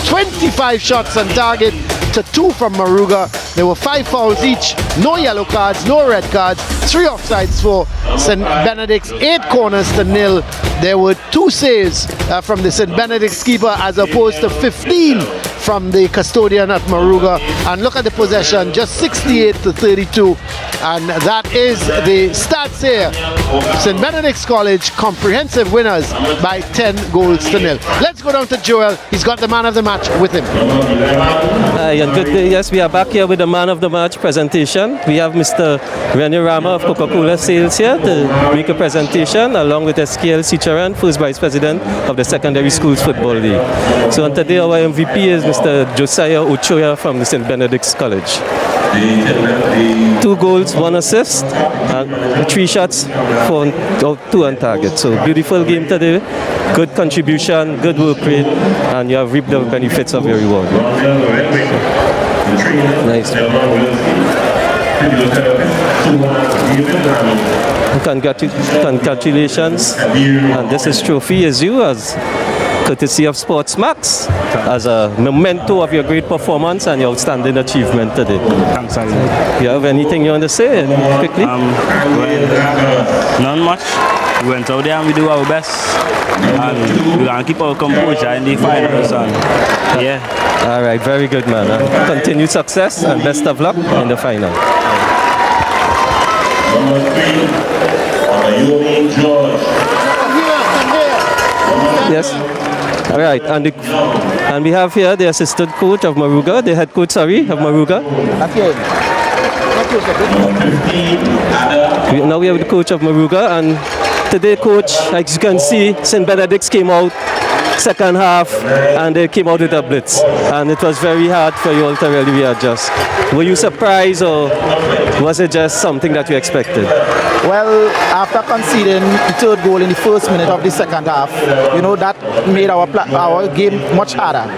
25 shots on target to 2 from Moruga. There were 5 fouls each, no yellow cards, no red cards, 3 offsides for St. Benedict's, 8 corners to 0. There were 2 saves from the St. Benedict's keeper as opposed to 15 from the custodian at Moruga. And look at the possession, just 68-32. And that is the stats here. St. Benedict's College comprehensive winners by 10 goals to nil. Let's go down to Joel. He's got the man of the match with him. And good day. Yes, we are back here with the man of the match presentation. We have Mr. Renny Rama of COCA-COLA Sales here to make a presentation along with SKL Sicharan, first vice president of the Secondary Schools Football League. So today our MVP is Mr. Josiah Ochoa from the St. Benedict's College. 2 goals, 1 assist, and 3 shots, 2 on target. So beautiful game today, good contribution, good work rate, and you have reaped the benefits of your reward. Nice. Congratulations, and this is trophy is you as courtesy of SportsMax as a memento of your great performance and your outstanding achievement today. Thanks, Andy. You have anything you want to say quickly? Not much. We went out there and we do our best, and we're going to keep our composure in the finals. And yeah. All right, very good, man. Continued success and best of luck in the final. Yes. All right, and we have here the assistant coach of Moruga, the head coach, of Moruga. Now we have the coach of Moruga, and today, coach, as you can see, St. Benedict's came out second half and they came out with a blitz, and it was very hard for you all to really readjust. Were you surprised, or was it just something that you expected? Well, after conceding the 3rd goal in the 1st minute of the 2nd half, that made our game much harder,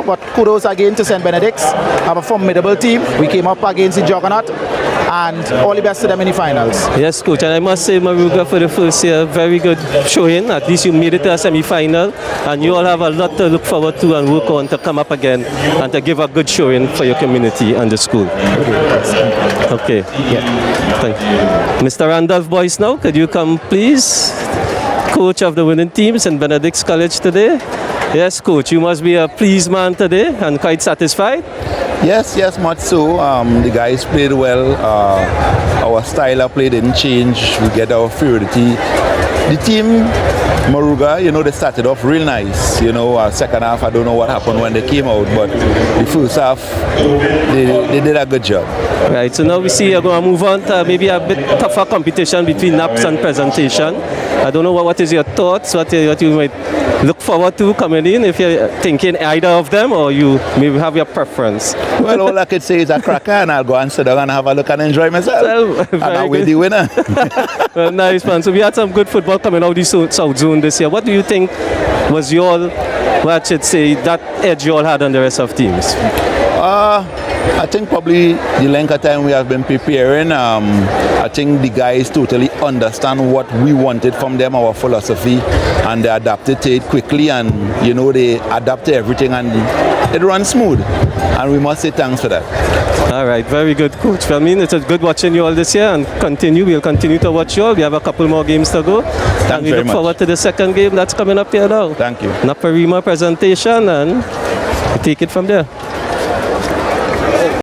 but kudos again to St. Benedict's, have a formidable team. We came up against the juggernaut, and all the best to them in the finals. Yes, coach, and I must say Moruga for the first year, very good showing. At least you made it to a semi-final, and you all have a lot to look forward to and work on to come up again and to give a good showing for your community and the school. Okay. Yeah. Thank you. Mr. Randolph Boyce now, could you come please? Coach of the winning team, St. Benedict's College today. Yes, coach, you must be a pleased man today and quite satisfied. Yes, much so. The guys played well. Our style of play didn't change. We get our fluidity. The team, Moruga, they started off real nice. Second half, I don't know what happened when they came out, but the first half, they did a good job. Right, so now we see you're going to move on to maybe a bit tougher competition between naps and presentation. I don't know what is your thoughts, what you might look forward to coming in, if you're thinking either of them, or you maybe have your preference. Well, all I could say is a cracker, and I'll go and sit down and have a look and enjoy myself. And I'll win the winner. Well, nice, man. So we had some good football coming out of the South Zone this year. What do you think was that edge you all had on the rest of teams? I think probably the length of time we have been preparing, I think the guys totally understand what we wanted from them, our philosophy, and they adapted to it quickly, and they adapt to everything, and it runs smooth, and we must say thanks for that. All right, very good, coach. I mean, it's good watching you all this year, and we'll continue to watch you all. We have a couple more games to go, and we look forward to the second game that's coming up here now. Thank you. Naparima presentation, and we take it from there.